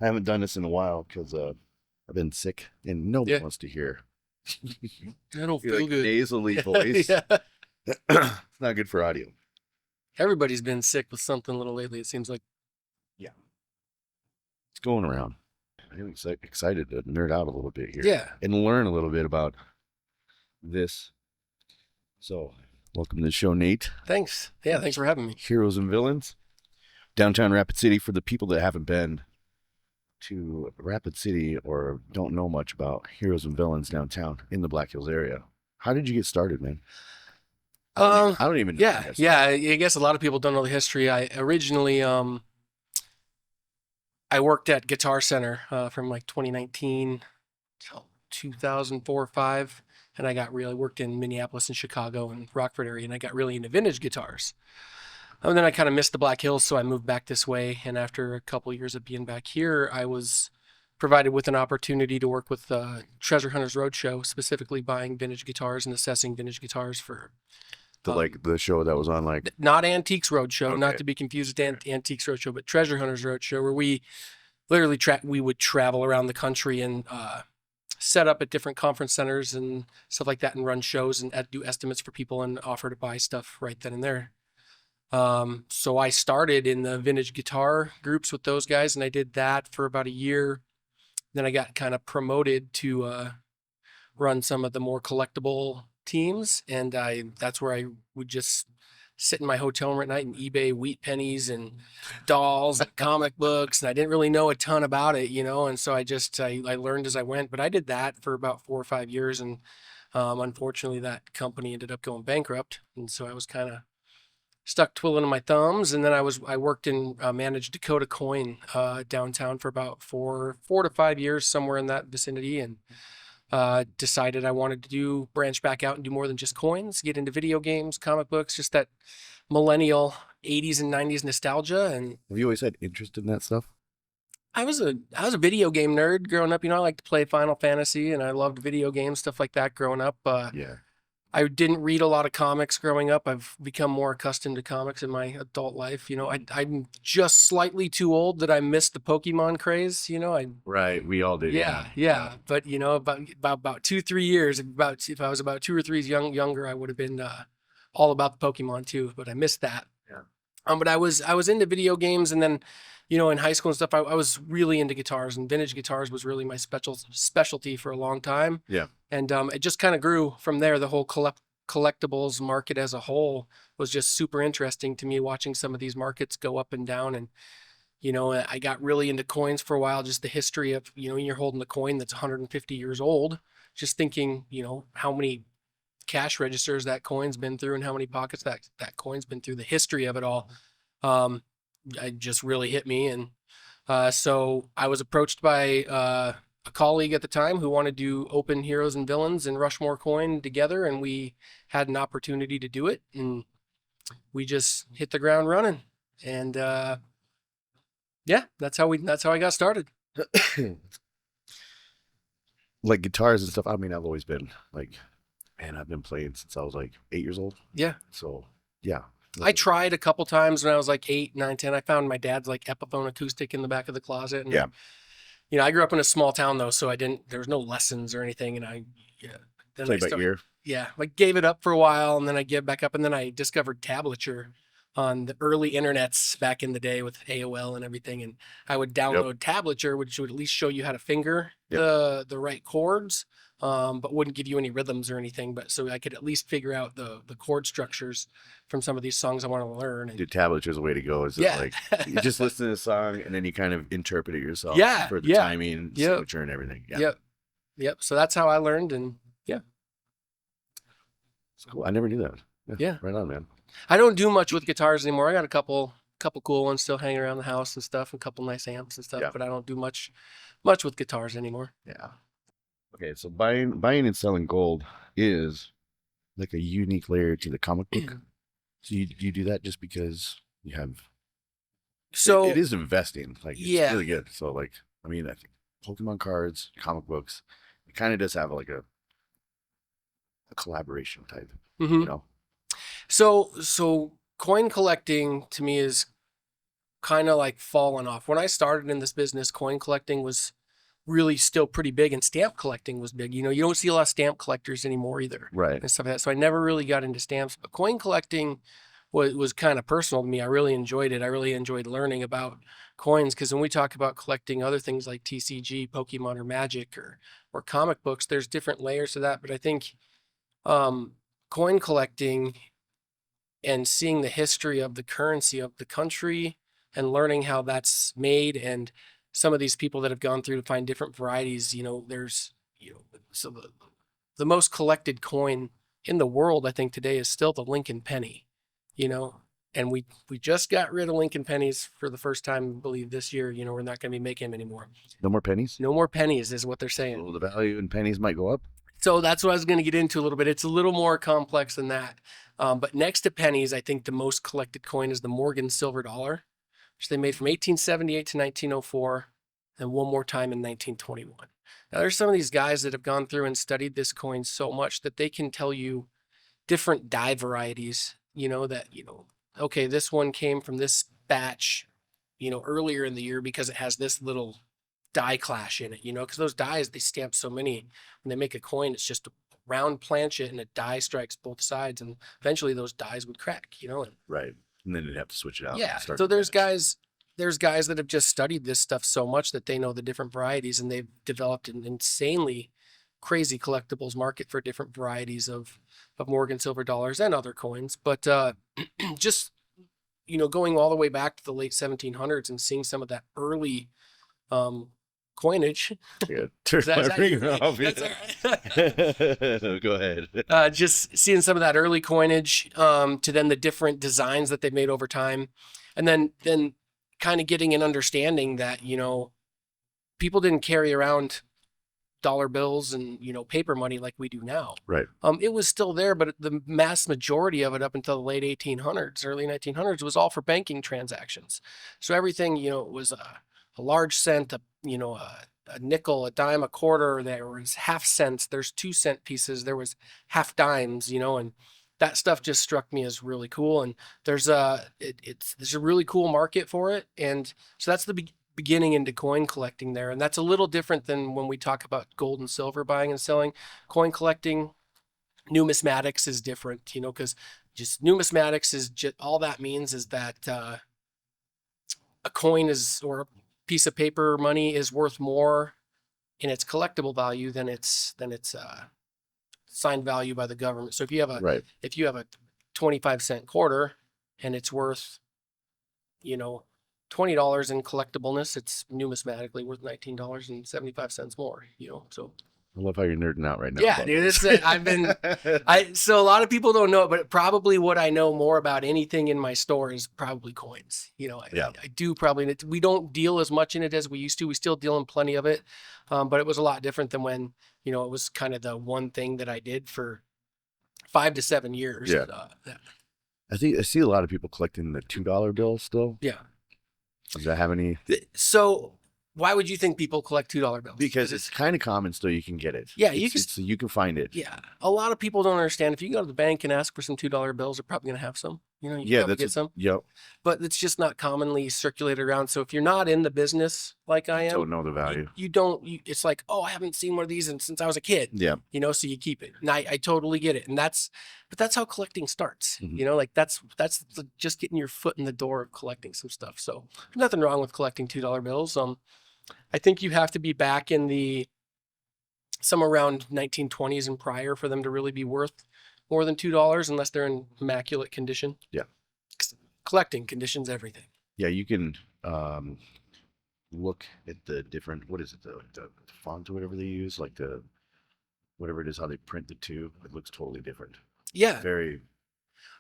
I haven't done this in a while because I've been sick and nobody Yeah, wants to hear I don't your feel like good. nasally voice. Yeah. It's not good for audio. Everybody's been sick with something a little lately, it seems like. Yeah, it's going around. I'm excited to nerd out a little bit here Yeah. and learn a little bit about this. So, welcome to the show, Nate. Thanks. Yeah, thanks for having me. Heroes and Villains, downtown Rapid City. For the people that haven't been to Rapid City or don't know much about Heroes and Villains downtown in the Black Hills area, how did you get started, man? Um, I don't even know how you yeah, got yeah. started. I guess a lot of people don't know the history. I originally, I worked at Guitar Center from like 2019 till 2004 or five, and I got really worked in Minneapolis and Chicago and Rockford area, and I got really into vintage guitars. And then I kind of missed the Black Hills, so I moved back this way. And after a couple of years of being back here, I was provided with an opportunity to work with Treasure Hunters Roadshow, specifically buying vintage guitars and assessing vintage guitars for The like the show that was on like not Antiques Roadshow, not okay, to be confused with Antiques Roadshow, but Treasure Hunters Roadshow, where we literally we would travel around the country and set up at different conference centers and stuff like that, and run shows and do estimates for people and offer to buy stuff right then and there. So I started in the vintage guitar groups with those guys, and I did that for about a year. Then I got kind of promoted to run some of the more collectible teams, and that's where I would just sit in my hotel room at night and eBay wheat pennies and dolls and comic books, and I didn't really know a ton about it, and so I learned as I went. But I did that for about 4 or 5 years, and unfortunately that company ended up going bankrupt, and so I was kind of stuck twiddling my thumbs. And then I worked in managed Dakota Coin downtown for about 4 to 5 years, somewhere in that vicinity, and decided I wanted to branch back out and do more than just coins, get into video games, comic books, just that millennial 80s and 90s nostalgia. And have you always had interest in that stuff? I was a video game nerd growing up. I liked to play Final Fantasy, and I loved video games, stuff like that growing up. Yeah. I didn't read a lot of comics growing up. I've become more accustomed to comics in my adult life. I'm just slightly too old that I missed the Pokemon craze. Right. We all did. Yeah, yeah. But about 2 3 years, about if I was about 2 or 3 years younger, I would have been all about the Pokemon too. But I missed that. Yeah. But I was into video games, and then, in high school and stuff, I was really into guitars, and vintage guitars was really my specialty for a long time. Yeah. And it just kind of grew from there. The whole collectibles market as a whole was just super interesting to me, watching some of these markets go up and down. And I got really into coins for a while, just the history of, you're holding a coin that's 150 years old, just thinking, how many cash registers that coin's been through and how many pockets that coin's been through, the history of it all. It just really hit me. And so I was approached by a colleague at the time who wanted to open Heroes and Villains and Rushmore Coin together, and we had an opportunity to do it, and we just hit the ground running. And yeah, that's how I got started. Like guitars and stuff. I mean, I've always been like, man, I've been playing since I was like 8 years old. Yeah. So yeah. I tried a couple times when I was like 8, 9, 10. I found my dad's like Epiphone acoustic in the back of the closet. And Yeah. I grew up in a small town though, so there was no lessons or anything. And then Play by ear. yeah, like gave it up for a while, and then I gave back up, and then I discovered tablature on the early internets back in the day with AOL and everything. And I would download tablature, which would at least show you how to finger the right chords, but wouldn't give you any rhythms or anything. But so I could at least figure out the chord structures from some of these songs I want to learn. And Dude, tablature is the way to go. Is it like you just listen to the song and then you kind of interpret it yourself for the timing, signature, and everything. Yeah. Yep. So that's how I learned, and yeah. It's cool. I never knew that. Yeah. Right on, man. I don't do much with guitars anymore. I got a couple cool ones still hanging around the house and stuff, and a couple nice amps and stuff, but I don't do much with guitars anymore. Yeah. Okay, so buying and selling gold is like a unique layer to the comic book. So you do that just because you have. So it is investing. Like it's yeah, really good. So like I mean I think Pokemon cards, comic books, it kind of does have like a collaboration type. So coin collecting to me is kind of like fallen off. When I started in this business, coin collecting was really still pretty big, and stamp collecting was big. You know, you don't see a lot of stamp collectors anymore either, Right. and stuff like that. So I never really got into stamps, but coin collecting was kind of personal to me. I really enjoyed it. I really enjoyed learning about coins, because when we talk about collecting other things like TCG, Pokemon, or Magic, or comic books, there's different layers to that. But I think um, coin collecting and seeing the history of the currency of the country and learning how that's made, and some of these people that have gone through to find different varieties, there's, so the most collected coin in the world, I think today, is still the Lincoln penny, you know, and we just got rid of Lincoln pennies for the first time, I believe this year. We're not going to be making them anymore. No more pennies? No more pennies is what they're saying. So the value in pennies might go up? So that's what I was going to get into a little bit. It's a little more complex than that. But next to pennies, I think the most collected coin is the Morgan silver dollar, which they made from 1878 to 1904, and one more time in 1921. Now, there's some of these guys that have gone through and studied this coin so much that they can tell you different die varieties, okay, this one came from this batch, earlier in the year because it has this little die clash in it, because those dies, they stamp so many. When they make a coin, it's just a round planchet and a die strikes both sides, and eventually those dies would crack, and Right. And then you'd have to switch it out. yeah. and start So from there's guys that have just studied this stuff so much that they know the different varieties, and they've developed an insanely crazy collectibles market for different varieties of Morgan silver dollars and other coins. But just going all the way back to the late 1700s and seeing some of that early coinage. Yeah, turn my finger off. That's all right. No, go ahead. Just seeing some of that early coinage, to then the different designs that they made over time, and then kind of getting an understanding that people didn't carry around dollar bills and paper money like we do now. Right. It was still there, but the mass majority of it up until the late 1800s, early 1900s was all for banking transactions. So everything was a large cent, a nickel, a dime, a quarter. There was half cents. There's 2 cent pieces. There was half dimes. And that stuff just struck me as really cool. And there's a really cool market for it. And so that's the beginning into coin collecting there. And that's a little different than when we talk about gold and silver buying and selling. Coin collecting, numismatics is different, because just numismatics is just all that means is that a coin is, or a piece of paper money is worth more in its collectible value than its signed value by the government. So if you have Right. a 25-cent quarter and it's worth $20 in collectibleness, it's numismatically worth $19.75 more. So I love how you're nerding out right now. yeah, dude, so a lot of people don't know it, but probably what I know more about anything in my store is probably coins. Yeah. I do probably, we don't deal as much in it as we used to. We still deal in plenty of it. But it was a lot different than when, it was kind of the one thing that I did for 5 to 7 years. Yeah. I see a lot of people collecting the $2 bills still. Yeah. Does that have any? So why would you think people collect $2 bills? Because it's kind of common still. You can get it. Yeah, you can find it. Yeah, a lot of people don't understand. If you go to the bank and ask for some $2 bills, they're probably going to have some. You Yeah, probably get some. Yep. But it's just not commonly circulated around. So if you're not in the business like I am, Don't know the value. you don't. It's like, oh, I haven't seen one of these since I was a kid. Yeah. So you keep it, and I totally get it. And that's how collecting starts. Mhm. Like that's just getting your foot in the door of collecting some stuff. So there's nothing wrong with collecting $2 bills. I think you have to be back in some around 1920s and prior for them to really be worth more than $2 unless they're in immaculate condition. Yeah. Collecting conditions everything. Yeah, you can look at the different, what is it, the font or whatever they use, like whatever it is, how they print the two. It looks totally different. Yeah. Very.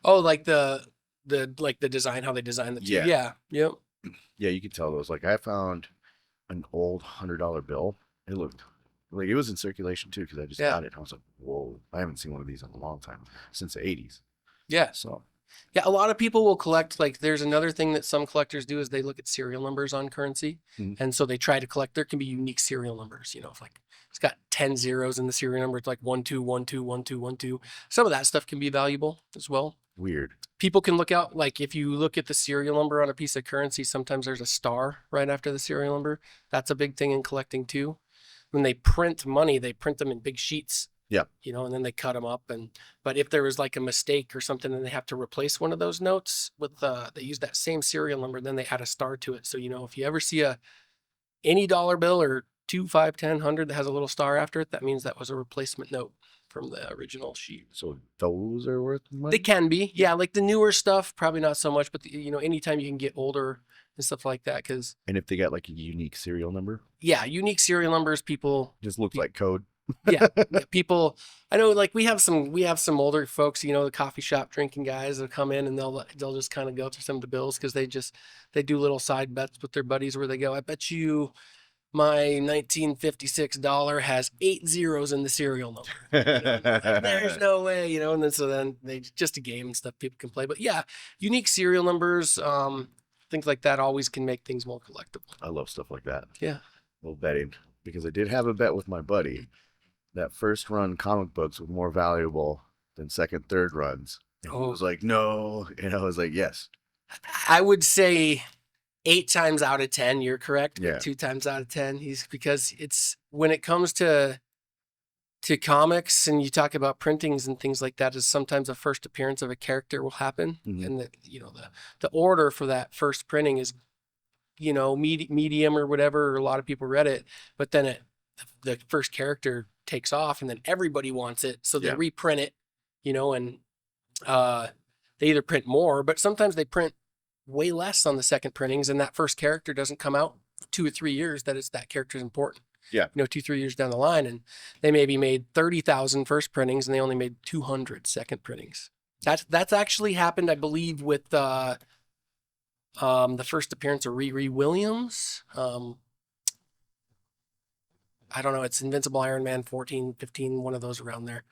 Oh, like the design, how they design the two. Yeah. Yeah. Yep. Yeah, you can tell those. Like I found an old $100 bill. It looked like it was in circulation too because I just got it. I was like, whoa, I haven't seen one of these in a long time, since the 80s. Yeah. So. Yeah, a lot of people will collect, like there's another thing that some collectors do is they look at serial numbers on currency. Mhm. And so they try to collect, there can be unique serial numbers, if like it's got 10 zeros in the serial number, it's like 12121212. Some of that stuff can be valuable as well. Weird. People can look out, like if you look at the serial number on a piece of currency, sometimes there's a star right after the serial number. That's a big thing in collecting too. When they print money, they print them in big sheets. Yeah. And then they cut them up. But if there was like a mistake or something and they have to replace one of those notes with, they use that same serial number, then they add a star to it. So, if you ever see any dollar bill or 2, 5, 10, 100 that has a little star after it, that means that was a replacement note from the original sheet. So those are worth money? They can be. Yeah. Like the newer stuff, probably not so much, but anytime you can get older and stuff like that. And if they got like a unique serial number? Yeah. Unique serial numbers, people. Just looks like code. yeah, people. I know, like we have some older folks, the coffee shop drinking guys that come in and they'll just kind of go through some of the bills because they do little side bets with their buddies where they go, I bet you my 1956 dollar has 8 zeros in the serial number. There's no way, and then they just a game and stuff people can play. But yeah, unique serial numbers, things like that always can make things more collectible. I love stuff like that. Yeah. Well, betting, because I did have a bet with my buddy that first run comic books were more valuable than second, third runs. And he was like, no. And I was like, yes. I would say 8 times out of 10, you're correct. Yeah. 2 times out of 10, because it's when it comes to comics and you talk about printings and things like that, is sometimes a first appearance of a character will happen. Mhm. And the order for that first printing is, medium or whatever, or a lot of people read it, but then the first character takes off and then everybody wants it. So they reprint it, and they either print more, but sometimes they print way less on the second printings, and that first character doesn't come out 2 or 3 years that character is important. Yeah. 2, 3 years down the line, and they maybe made 30,000 first printings and they only made 200 second printings. That's actually happened, I believe, with the first appearance of Riri Williams. I don't know. It's Invincible Iron Man 14, 15, one of those around there.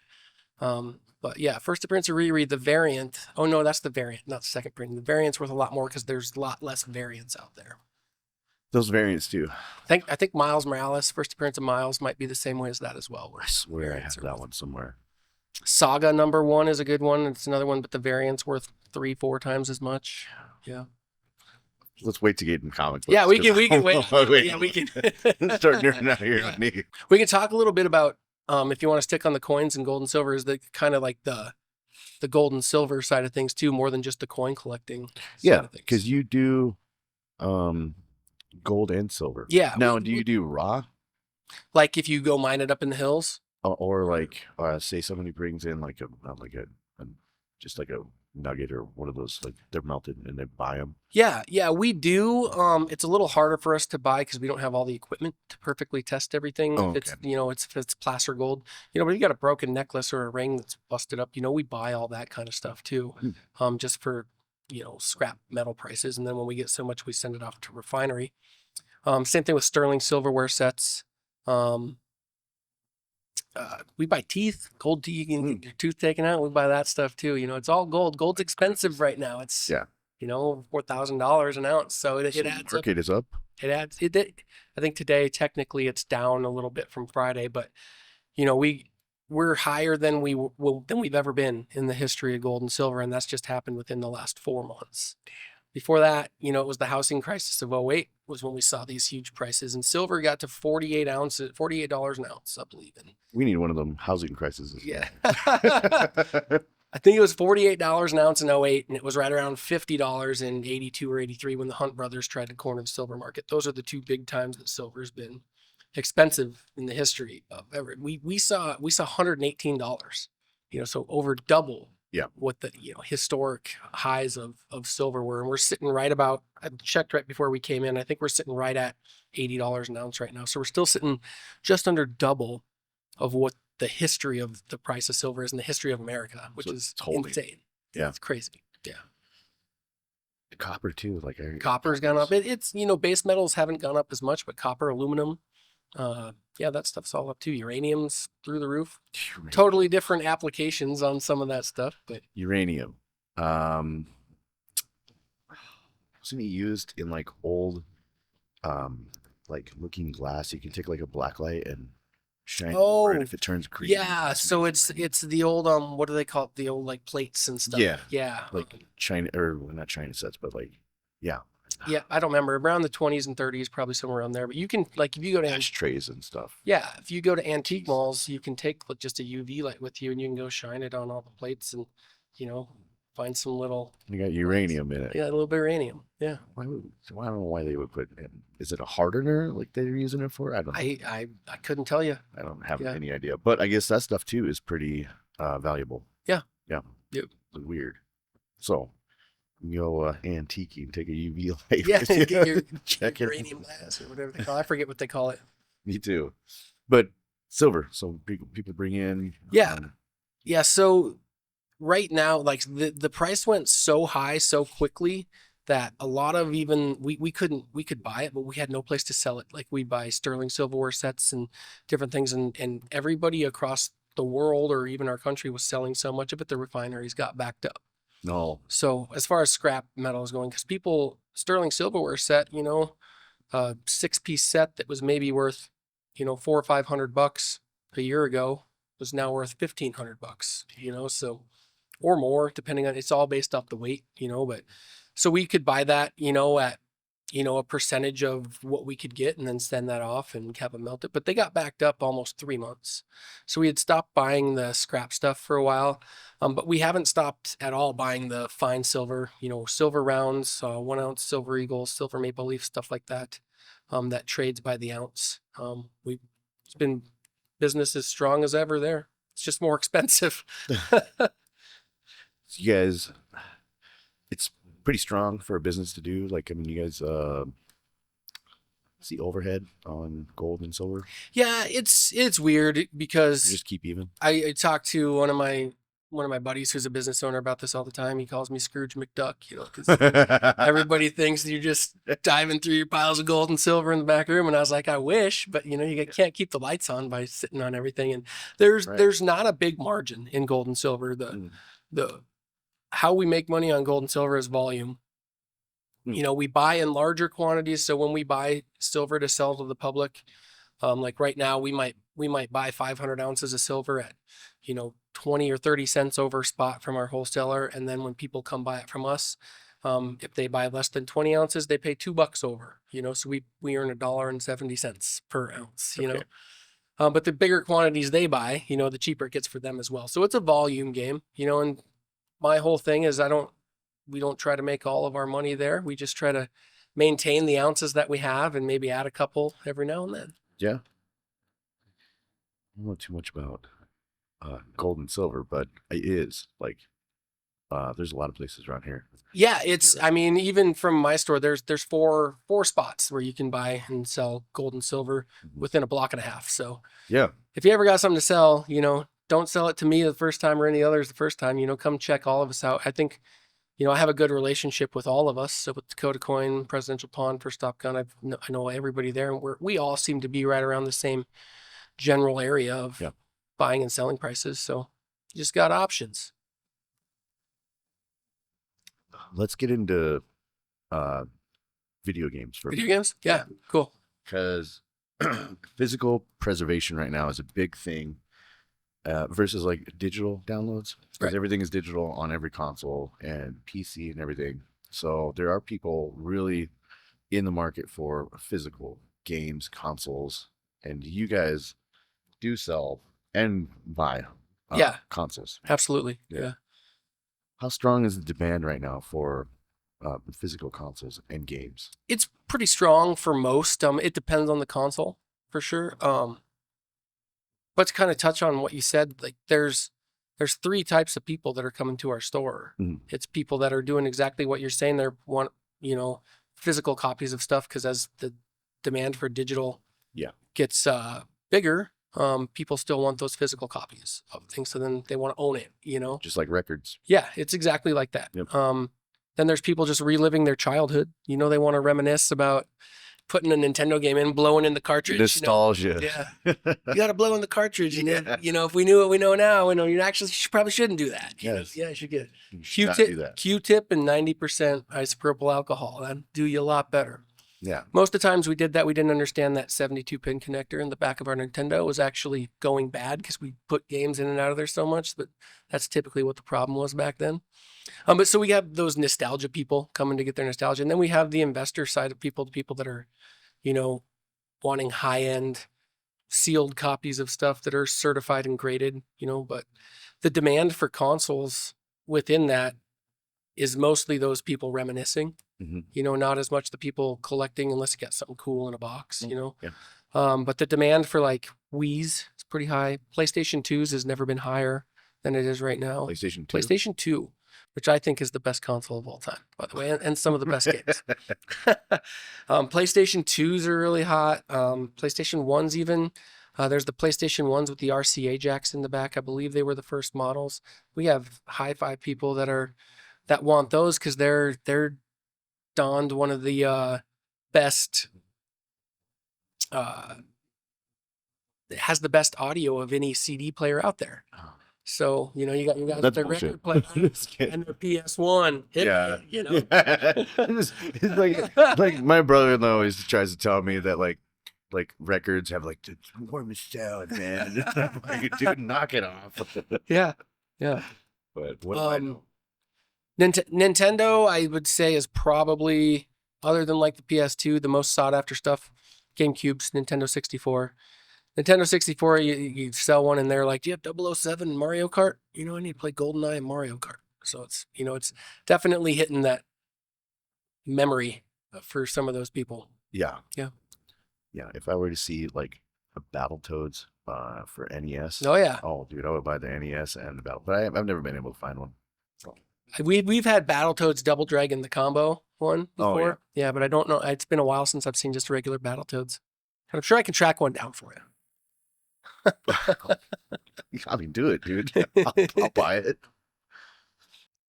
But yeah, first appearance of Riri, the variant. Oh no, that's the variant, not the second printing. The variant's worth a lot more because there's a lot less variants out there. Those variants too. I think Miles Morales, first appearance of Miles, might be the same way as that as well. I swear I have that one somewhere. Saga #1 is a good one. It's another one, but the variant's worth 3, 4 times as much. Yeah. Let's wait to get in comic books. Yeah, we can wait. Yeah, we can start nerding out here on me. We can talk a little bit about, if you want to stick on the coins and gold and silver, is the kind of like the gold and silver side of things too, more than just the coin collecting. Yeah, because you do gold and silver. Yeah. Now, do you do raw? Like if you go mine it up in the hills? Or like, say somebody brings in like just like a nugget or one of those, like they're melted and they buy them. Yeah, we do. It's a little harder for us to buy because we don't have all the equipment to perfectly test everything. Oh, If it's placer gold, but you got a broken necklace or a ring that's busted up, we buy all that kind of stuff too. Just for, scrap metal prices. And then when we get so much, we send it off to refinery. Same thing with sterling silverware sets. We buy teeth, gold teeth, you can get your tooth taken out. We buy that stuff too. It's all gold. Gold's expensive right now. It's $4,000 an ounce. So it adds up. Market is up. It adds. I think today technically it's down a little bit from Friday, but we're higher than we've ever been in the history of gold and silver, and that's just happened within the last 4 months. Before that, it was the housing crisis of 2008 was when we saw these huge prices, and silver got to $48 an ounce, I believe. We need one of them housing crises. Yeah. I think it was $48 an ounce in 2008, and it was right around $50 in 82 or 83 when the Hunt brothers tried to corner the silver market. Those are the 2 big times that silver's been expensive in the history of ever. We saw $118, so over double. Yeah. What the historic highs of silver were, and we're sitting right about. I checked right before we came in. I think we're sitting right at $80 an ounce right now. So we're still sitting just under double of what the history of the price of silver is in the history of America, which is insane. Yeah, it's crazy. Yeah. Copper too, copper's gone up. It's base metals haven't gone up as much, but copper, aluminum. That stuff's all up too. Uranium's through the roof. Totally different applications on some of that stuff, but uranium. Wasn't it used in old, looking glass? You can take a black light and shine Oh, red if it turns green. yeah. So it's the old what do they call it? The old like plates and stuff. Yeah. Yeah. Like China, or well, not China sets, but like, yeah, Yeah, I don't remember. Around the 20s and 30s, probably somewhere around there. But you can like if you go to ashtrays and stuff. yeah, if you go to antique malls, you can take just a UV light with you and you can go shine it on all the plates and you know find some little You got uranium in it. yeah a little bit of uranium. Yeah, I don't know why they would put it in. Is it a hardener like they're using it for? I don't know. I couldn't tell you. I don't have Yeah. any idea. But I guess that stuff too is pretty valuable. Yeah. Yeah. Yep. Weird. So you go antique, take a UV light. Yeah, with you, get your check it. uranium glass or whatever they call it. I forget what they call it. Me too. But silver. So people bring in. Yeah. Yeah. So right now, like the price went so high so quickly that a lot of even we could buy it, but we had no place to sell it. Like we buy sterling silverware sets and different things, and everybody across the world or even our country was selling so much of it, the refineries got backed up. No. So as far as scrap metal is going, because people sterling silverware set, a 6-piece set that was maybe worth, $400 or $500 a year ago was now worth $1,500, so or more, depending on it's all based off the weight, but so we could buy that, at a percentage of what we could get and then send that off and have them melt it. But they got backed up almost 3 months. So we had stopped buying the scrap stuff for a while. But we haven't stopped at all buying the fine silver, silver rounds, 1 ounce silver eagles, silver maple leaf, stuff like that, that trades by the ounce. It's been business as strong as ever there. It's just more expensive. You guys, it's pretty strong for a business to do. Like, I mean, you guys see overhead on gold and silver? Yeah, it's weird because You just keep even. I talked to one of my buddies who's a business owner about this all the time. He calls me Scrooge McDuck, because everybody thinks you're just diving through your piles of gold and silver in the back room. And I was like, I wish, but you can't keep the lights on by sitting on everything. And there's Right. there's not a big margin in gold and silver. The how we make money on gold and silver is volume. We buy in larger quantities. So when we buy silver to sell to the public, like right now, we might buy 500 ounces of silver at, 20 or 30 cents over spot from our wholesaler. And then when people come buy it from us, if they buy less than 20 ounces, they pay $2 over, so we earn $1.70 per ounce, Okay. But the bigger quantities they buy, the cheaper it gets for them as well. So it's a volume game, and my whole thing is we don't try to make all of our money there. We just try to maintain the ounces that we have and maybe add a couple every now and then. Yeah. I don't know too much about gold and silver, but it is like there's a lot of places around here. Yeah, even from my store, there's four spots where you can buy and sell gold and silver within a block and a half. So Yeah. if you ever got something to sell, don't sell it to me the first time or any others the first time, come check all of us out. I think, I have a good relationship with all of us. So with Dakota Coin, Presidential Pawn, First Stop Gun, I know everybody there. And we all seem to be right around the same general area of buying and selling prices. So you just got options. Let's get into video games for Video games? Yeah, cool. because physical preservation right now is a big thing versus like digital downloads, because Right. everything is digital on every console and PC and everything. So there are people really in the market for physical games, consoles, and you guys do sell and buy Yeah. consoles. Absolutely. Yeah. Yeah. How strong is the demand right now for physical consoles and games? It's pretty strong for most. It depends on the console for sure. But to kind of touch on what you said, like there's 3 types of people that are coming to our store. Mhm. It's people that are doing exactly what you're saying. They want, physical copies of stuff because as the demand for digital gets bigger, people still want those physical copies of things. So then they want to own it, Just like records. Yeah, it's exactly like that. Yep. Then there's people just reliving their childhood. They want to reminisce about putting a Nintendo game in, blowing in the cartridge. Nostalgia. Yeah, you got to blow in the cartridge. And Yeah. if we knew what we know now, you probably shouldn't do that. Yes. Yeah, you should get You should not do that. Q-tip and 90% isopropyl alcohol. That'd do you a lot better. Yeah. Most of the times we did that, we didn't understand that 72 pin connector in the back of our Nintendo was actually going bad because we put games in and out of there so much. But that's typically what the problem was back then. But so we have those nostalgia people coming to get their nostalgia, and then we have the investor side of people, the people that are, you know, wanting high end sealed copies of stuff that are certified and graded. But the demand for consoles within that is mostly those people reminiscing. Not as much the people collecting unless you got something cool in a box. Yeah. But the demand for like Wii's is pretty high. PlayStation 2's has never been higher than it is right now. PlayStation 2. PlayStation 2, which I think is the best console of all time, by the way, and some of the best games. PlayStation 2's are really hot. PlayStation 1's even. There's the PlayStation 1's with the RCA jacks in the back. I believe they were the first models. We have hi-fi people that want those because they're donned one of the best it has the best audio of any CD player out there. So, you got That's their bullshit. record player and their PS1. Yeah. Yeah. It's like my brother-in-law always tries to tell me that like records have like the warmest sound, man. I'm like, dude, knock it off. Yeah. Yeah. But what do I know? Nintendo, I would say, is probably, other than like the PS2, the most sought after stuff. GameCube's Nintendo 64. Nintendo 64, you sell one and they're like, do you have 007 and Mario Kart? I need to play GoldenEye and Mario Kart. So it's definitely hitting that memory for some of those people. Yeah. Yeah. Yeah. If I were to see like a Battletoads for NES. Oh, yeah. Oh, dude, I would buy the NES and the Battle. But I've never been able to find one. We've had Battletoads Double Dragon, the combo one before. Oh, yeah, but I don't know. It's been a while since I've seen just regular Battletoads. I'm sure I can track one down for you. I mean, do it, dude. I'll buy it.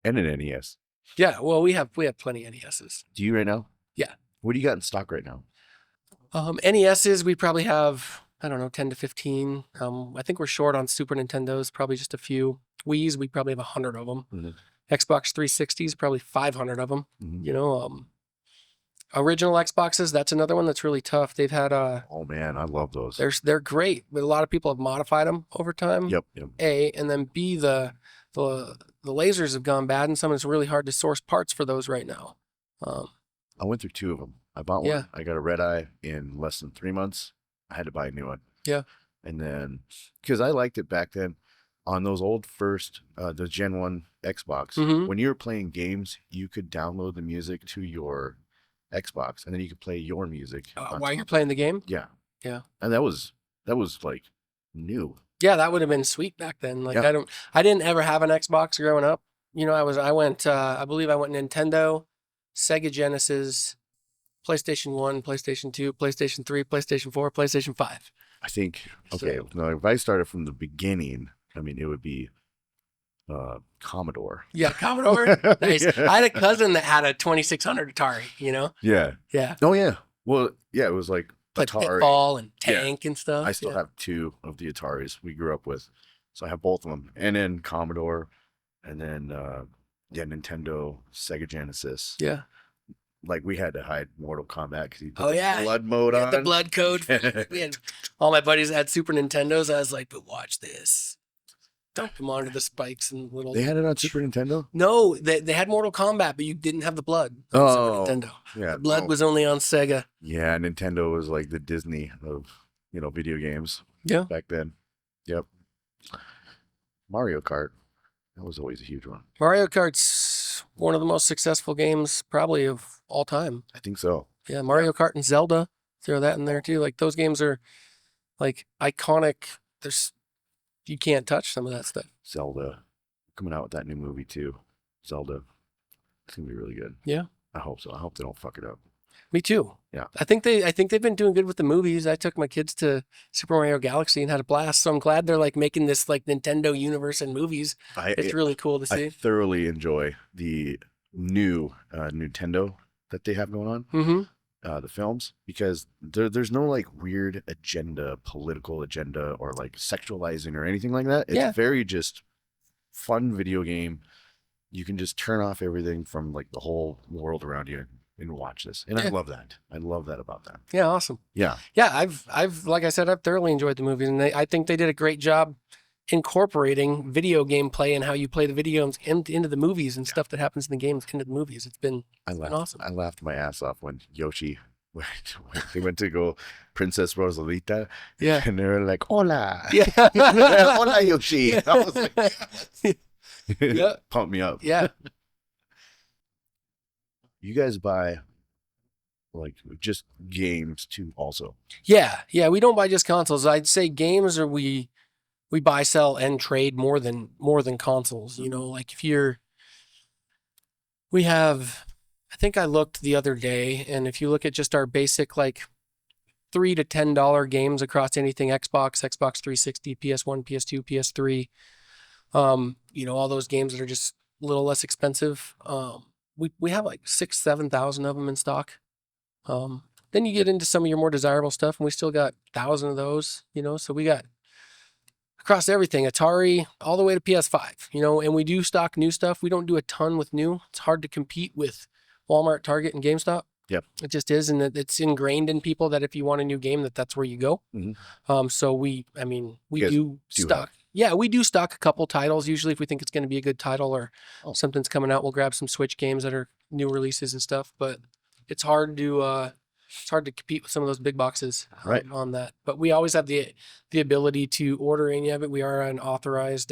And an NES. Yeah, well, we have plenty of NESs. Do you right now? Yeah. What do you got in stock right now? NESs, we probably have, I don't know, 10 to 15. I think we're short on Super Nintendos, probably just a few. Wii's, we probably have 100 of them. Mm-hmm. Xbox 360s, probably 500 of them. Mm-hmm. Original Xboxes, that's another one that's really tough. They've had oh man, I love those. They're great, but a lot of people have modified them over time. Yep. A, and then B, the lasers have gone bad, and it's really hard to source parts for those right now. I went through two of them. I bought one. Yeah. I got a red eye in less than 3 months. I had to buy a new one. Yeah. And then, because I liked it back then, on those old first, the Gen 1 Xbox, Mhm. when you were playing games, you could download the music to your Xbox, and then you could play your music. While you're playing the game? Yeah. Yeah. And that was like new. Yeah, that would have been sweet back then. Like Yeah. I didn't ever have an Xbox growing up. I believe I went Nintendo, Sega Genesis, PlayStation 1, PlayStation 2, PlayStation 3, PlayStation 4, PlayStation 5. I think, okay, So- now if I started from the beginning, I mean, it would be Commodore. Yeah, Commodore. Nice. Yeah. I had a cousin that had a 2600 Atari, Yeah. Yeah. Oh, yeah. Well, yeah, it was like Played Atari. Pitfall and Yeah. Tank and stuff. I still yeah. have two of the Ataris we grew up with. So I have both of them. And then Commodore, and then, Nintendo, Sega Genesis. Yeah. Like, we had to hide Mortal Kombat because he put Oh, the yeah. blood mode on. The blood code. We had all my buddies had Super Nintendos. I was like, but watch this. Dump them onto the spikes and little. They had it on Super Nintendo? No, they had Mortal Kombat, but you didn't have the blood on Oh, Super Nintendo. Yeah. The blood was only on Sega. Yeah, Nintendo was like the Disney of, video games. Yeah. Back then. Yep. Mario Kart. That was always a huge one. Mario Kart's one of the most successful games probably of all time. I think so. Yeah, Mario Kart and Zelda. Throw that in there too. Like those games are like iconic. You can't touch some of that stuff. Zelda. Coming out with that new movie too. Zelda. It's gonna be really good. Yeah. I hope so. I hope they don't fuck it up. Me too. Yeah. I think they've been doing good with the movies. I took my kids to Super Mario Galaxy and had a blast. So I'm glad they're like making this like Nintendo universe in movies. It's really cool to see. I thoroughly enjoy the new Nintendo that they have going on. Mm-hmm. The films, because there's no like weird political agenda, or like sexualizing or anything like that. It's Yeah. very just fun video game. You can just turn off everything from like the whole world around you and watch this. And I Yeah. love that. I love that about that. Yeah, awesome. Yeah. Yeah, I've like I said, I've thoroughly enjoyed the movies, and I think they did a great job incorporating video game play and how you play the video games into the movies and stuff that happens in the games into the movies. It's been awesome. I laughed my ass off when Yoshi they went to go Princess Rosalita. Yeah. And they were like, hola. Yeah. Hola, Yoshi. I was like, Yeah. pump me up. Yeah. You guys buy like just games too also. Yeah. Yeah. We don't buy just consoles. I'd say games or we buy, sell, and trade more than consoles. You know, like we have, I think I looked the other day, and if you look at just our basic like $3 to $10 games across anything Xbox 360, PS1, PS2, PS3, you know, all those games that are just a little less expensive. We have like 6,000-7,000 of them in stock. Then you get into some of your more desirable stuff, and we still got 1,000 of those, you know, so we got across everything, Atari all the way to PS5, you know, and we do stock new stuff. We don't do a ton with new. It's hard to compete with Walmart, Target, and GameStop. Yep. It just is, and it's ingrained in people that if you want a new game, that's where you go. Mm-hmm. So we do stock. Yeah, we do stock a couple titles. Usually if we think it's going to be a good title or something's coming out, we'll grab some Switch games that are new releases and stuff, but it's hard to compete with some of those big boxes on that. But we always have the ability to order any of it. We are an authorized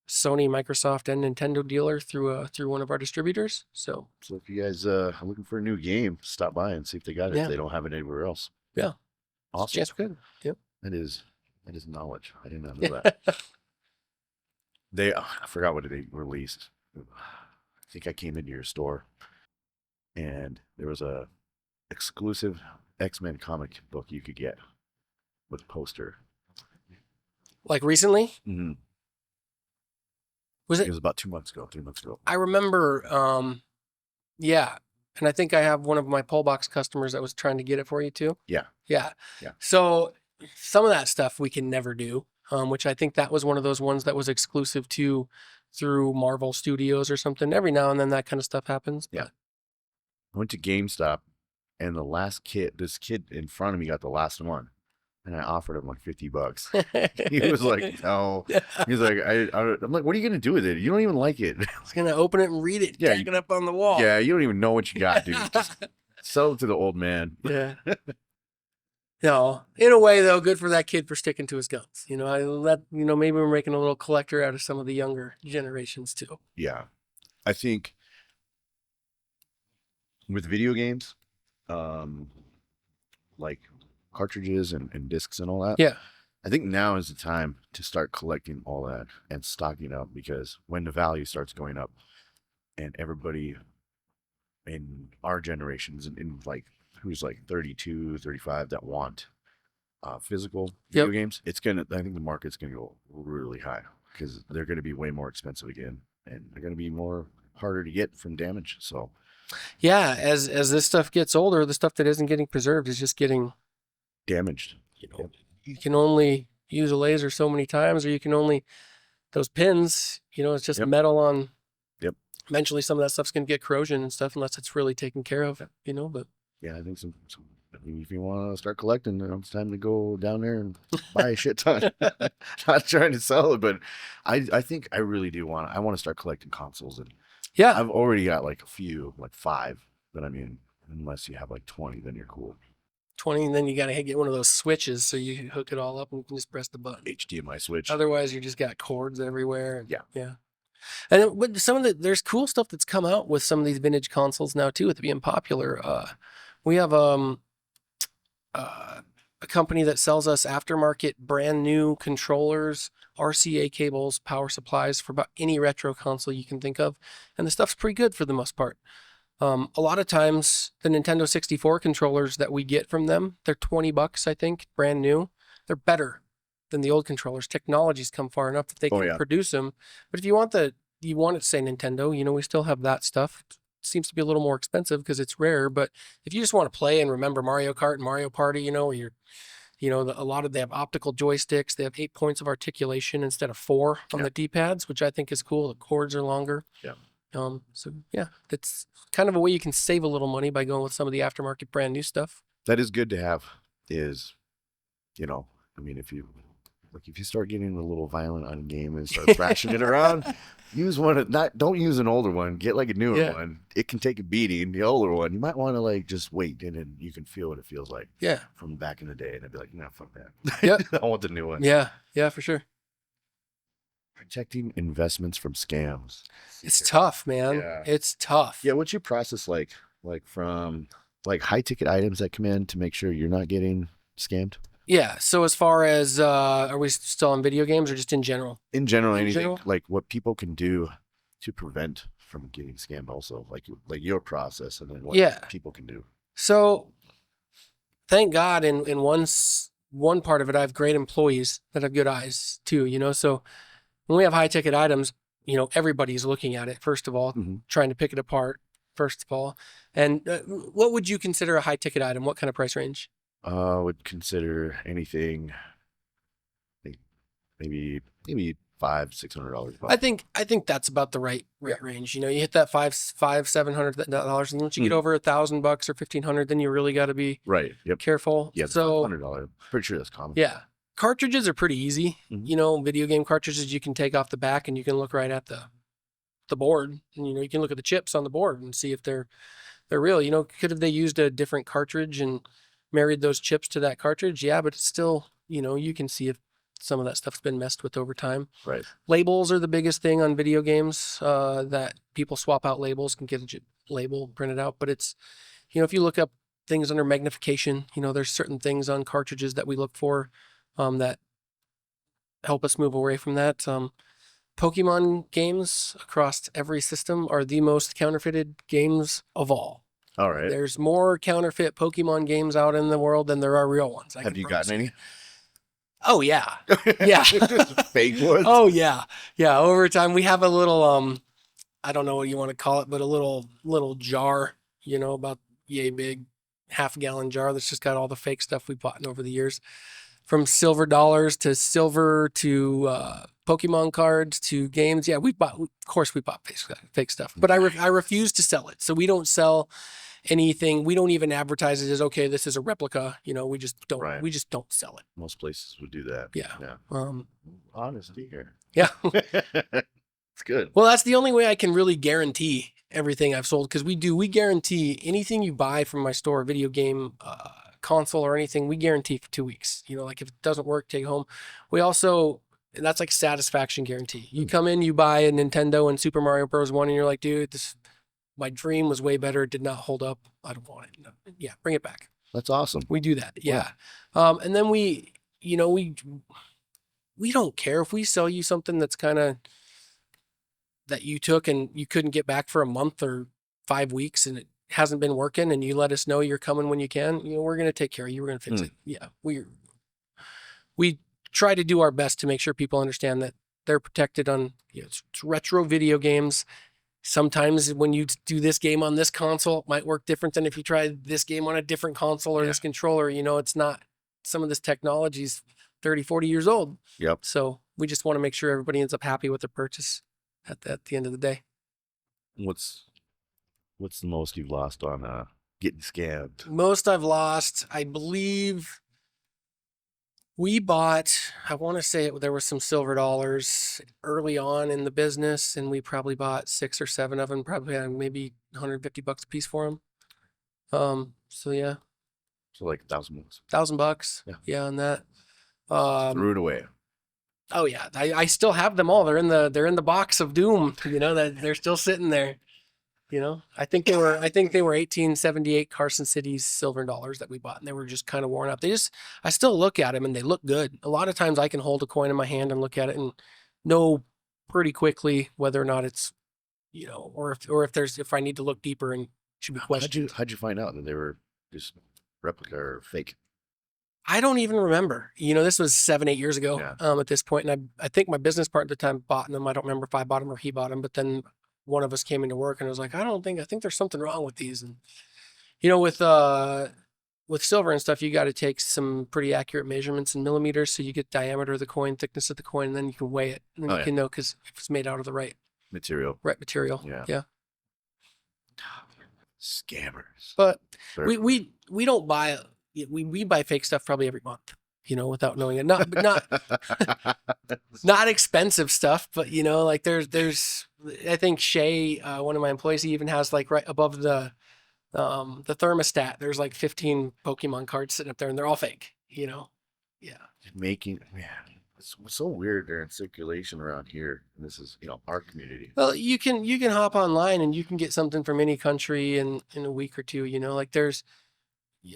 Sony, Microsoft, and Nintendo dealer through one of our distributors. So if you guys are looking for a new game, stop by and see if they got it. Yeah. If they don't have it anywhere else. Yeah. Awesome. Yes, we could. Yep. That is knowledge. I did not know that. I forgot what they released. I think I came into your store and there was a exclusive X-Men comic book you could get with a poster. Like recently? Mm-hmm. Was it? It was about 3 months ago. I remember, yeah. And I think I have one of my pole box customers that was trying to get it for you too. Yeah. Yeah. Yeah. So some of that stuff we can never do, which I think that was one of those ones that was exclusive through Marvel Studios or something. Every now and then that kind of stuff happens. Yeah. I went to GameStop and this kid in front of me got the last one. And I offered him like $50. He was like, no. He's like, I'm like, what are you going to do with it? You don't even like it. I was going to open it and read it. Yeah, Tack it up on the wall. Yeah, you don't even know what you got, dude. Just sell it to the old man. Yeah. No, in a way though, good for that kid for sticking to his guns. You know, maybe we're making a little collector out of some of the younger generations too. Yeah. I think with video games, like cartridges and discs and all that. Yeah. I think now is the time to start collecting all that and stocking up, because when the value starts going up and everybody in our generations and like who's like 32, 35 that want physical video games, I think the market's going to go really high because they're going to be way more expensive again and they're going to be more harder to get from damage. So yeah, as this stuff gets older, the stuff that isn't getting preserved is just getting damaged. You know, you can only use a laser so many times, or you can only those pins. You know, it's just metal on. Yep. Eventually, some of that stuff's going to get corrosion and stuff unless it's really taken care of. You know, but yeah, I think if you want to start collecting, it's time to go down there and buy a shit ton. Not trying to sell it, but I think I really do want to start collecting consoles, and yeah, I've already got like a few, like 5. But I mean, unless you have like 20, then you're cool. 20, and then you got to get one of those switches so you hook it all up and you can just press the button. HDMI switch. Otherwise, you just got cords everywhere. Yeah. Yeah. And but there's cool stuff that's come out with some of these vintage consoles now too, with it being popular. We have a company that sells us aftermarket brand new controllers, RCA cables, power supplies for about any retro console you can think of. And the stuff's pretty good for the most part. A lot of times the Nintendo 64 controllers that we get from them, they're $20, I think, brand new. They're better than the old controllers. Technology's come far enough that they can produce them. But if you want it to say Nintendo, you know, we still have that stuff. It seems to be a little more expensive because it's rare. But if you just want to play and remember Mario Kart and Mario Party, you know, they have optical joysticks. They have 8 points of articulation instead of 4 on the D-pads, which I think is cool. The cords are longer. Yeah. So yeah, that's kind of a way you can save a little money by going with some of the aftermarket brand new stuff. That is good to have. Is, I mean, if you start getting a little violent on a game and start thrashing it around, use don't use an older one. Get like a newer one. It can take a beating. The older one, you might want to like just wait, and then you can feel what it feels like. Yeah. From back in the day, and I'd be like, nah, fuck that. Yeah. I want the new one. Yeah, for sure. Protecting investments from scams. It's tough, man. Yeah. It's tough. Yeah, what's your process like? Like from high ticket items that come in to make sure you're not getting scammed? Yeah. So as far as are we still on video games or just in general? In general, anything like what people can do to prevent from getting scammed. Also, like your process, and then what people can do. So, thank God, in one part of it, I have great employees that have good eyes too. So when we have high ticket items, everybody's looking at it first of all, trying to pick it apart first of all. And what would you consider a high ticket item? What kind of price range? Would consider anything, maybe $500-$600. I think that's about the right range. You hit that $700, and once you get over $1,000 or $1,500, then you really got to be careful. Yeah, so $100. Pretty sure that's common. Yeah, cartridges are pretty easy. Video game cartridges you can take off the back, and you can look right at the board, and you can look at the chips on the board and see if they're real. Could have they used a different cartridge and married those chips to that cartridge? Yeah, but it's still, you can see if some of that stuff's been messed with over time. Right. Labels are the biggest thing on video games, that people swap out labels, can get a label printed out. But it's, if you look up things under magnification, there's certain things on cartridges that we look for that help us move away from that. Pokemon games across every system are the most counterfeited games of all. All right. There's more counterfeit Pokemon games out in the world than there are real ones. Have you gotten any? Oh yeah. Yeah. Fake ones? Oh yeah. Yeah. Over time we have a little, I don't know what you want to call it, but a little jar, about yay big, half-gallon jar that's just got all the fake stuff we bought over the years. From silver dollars to silver to Pokemon cards to games. Yeah, we bought fake stuff. But I refuse to sell it. So we don't sell anything. We don't even advertise it as, okay, this is a replica. We just don't. Right. We just don't sell it. Most places would do that. Yeah. Honesty here. Yeah. It's good. Well, that's the only way I can really guarantee everything I've sold, because we guarantee anything you buy from my store, video game, console or anything, we guarantee for 2 weeks. Like if it doesn't work, take it home. We also, that's like satisfaction guarantee. You come in, you buy a Nintendo and Super Mario Bros. 1 and you're like, dude, my dream was way better. It did not hold up. I don't want it. No. Yeah, bring it back. That's awesome. We do that. Yeah. And then we don't care if we sell you something that's kind of that you took and you couldn't get back for a month or 5 weeks and it hasn't been working, and you let us know you're coming when you can. We're going to take care of you. We're going to fix it. Yeah. We try to do our best to make sure people understand that they're protected on, it's retro video games. Sometimes when you do this game on this console, it might work different than if you try this game on a different console or this controller. It's not, some of this technology's 30, 40 years old. Yep. So we just want to make sure everybody ends up happy with their purchase at the end of the day. What's the most you've lost on getting scammed? Most I've lost, I believe we bought, I want to say there was some silver dollars early on in the business, and we probably bought 6 or 7 of them, probably had maybe $150 a piece for them. So yeah. So like $1,000. $1,000. Yeah, on that. Threw it away. Oh yeah, I still have them all. They're in the box of doom. That they're still sitting there. I think they were 1878 Carson City's silver dollars that we bought, and they were just kind of worn up. I still look at them and they look good. A lot of times I can hold a coin in my hand and look at it and know pretty quickly whether or not it's, or if I need to look deeper and should be questioned. How'd you find out that they were just replica or fake? I don't even remember. This was 7-8 years ago. At this point, and I think my business partner at the time bought them. I don't remember if I bought them or he bought them, but then one of us came into work and was like, I think there's something wrong with these. And, with silver and stuff, you got to take some pretty accurate measurements in millimeters. So you get diameter of the coin, thickness of the coin, and then you can weigh it. And then you can know, because if it's made out of the right material. right material. Yeah. Yeah. Scammers. But Very- we don't buy we buy fake stuff probably every month, without knowing it. Not expensive stuff, but like there's I think Shay, one of my employees, he even has like right above the thermostat, there's like 15 Pokemon cards sitting up there and they're all fake, Yeah. Making, man, it's so weird they're in circulation around here. And this is, our community. Well, you can hop online and you can get something from any country in a week or two,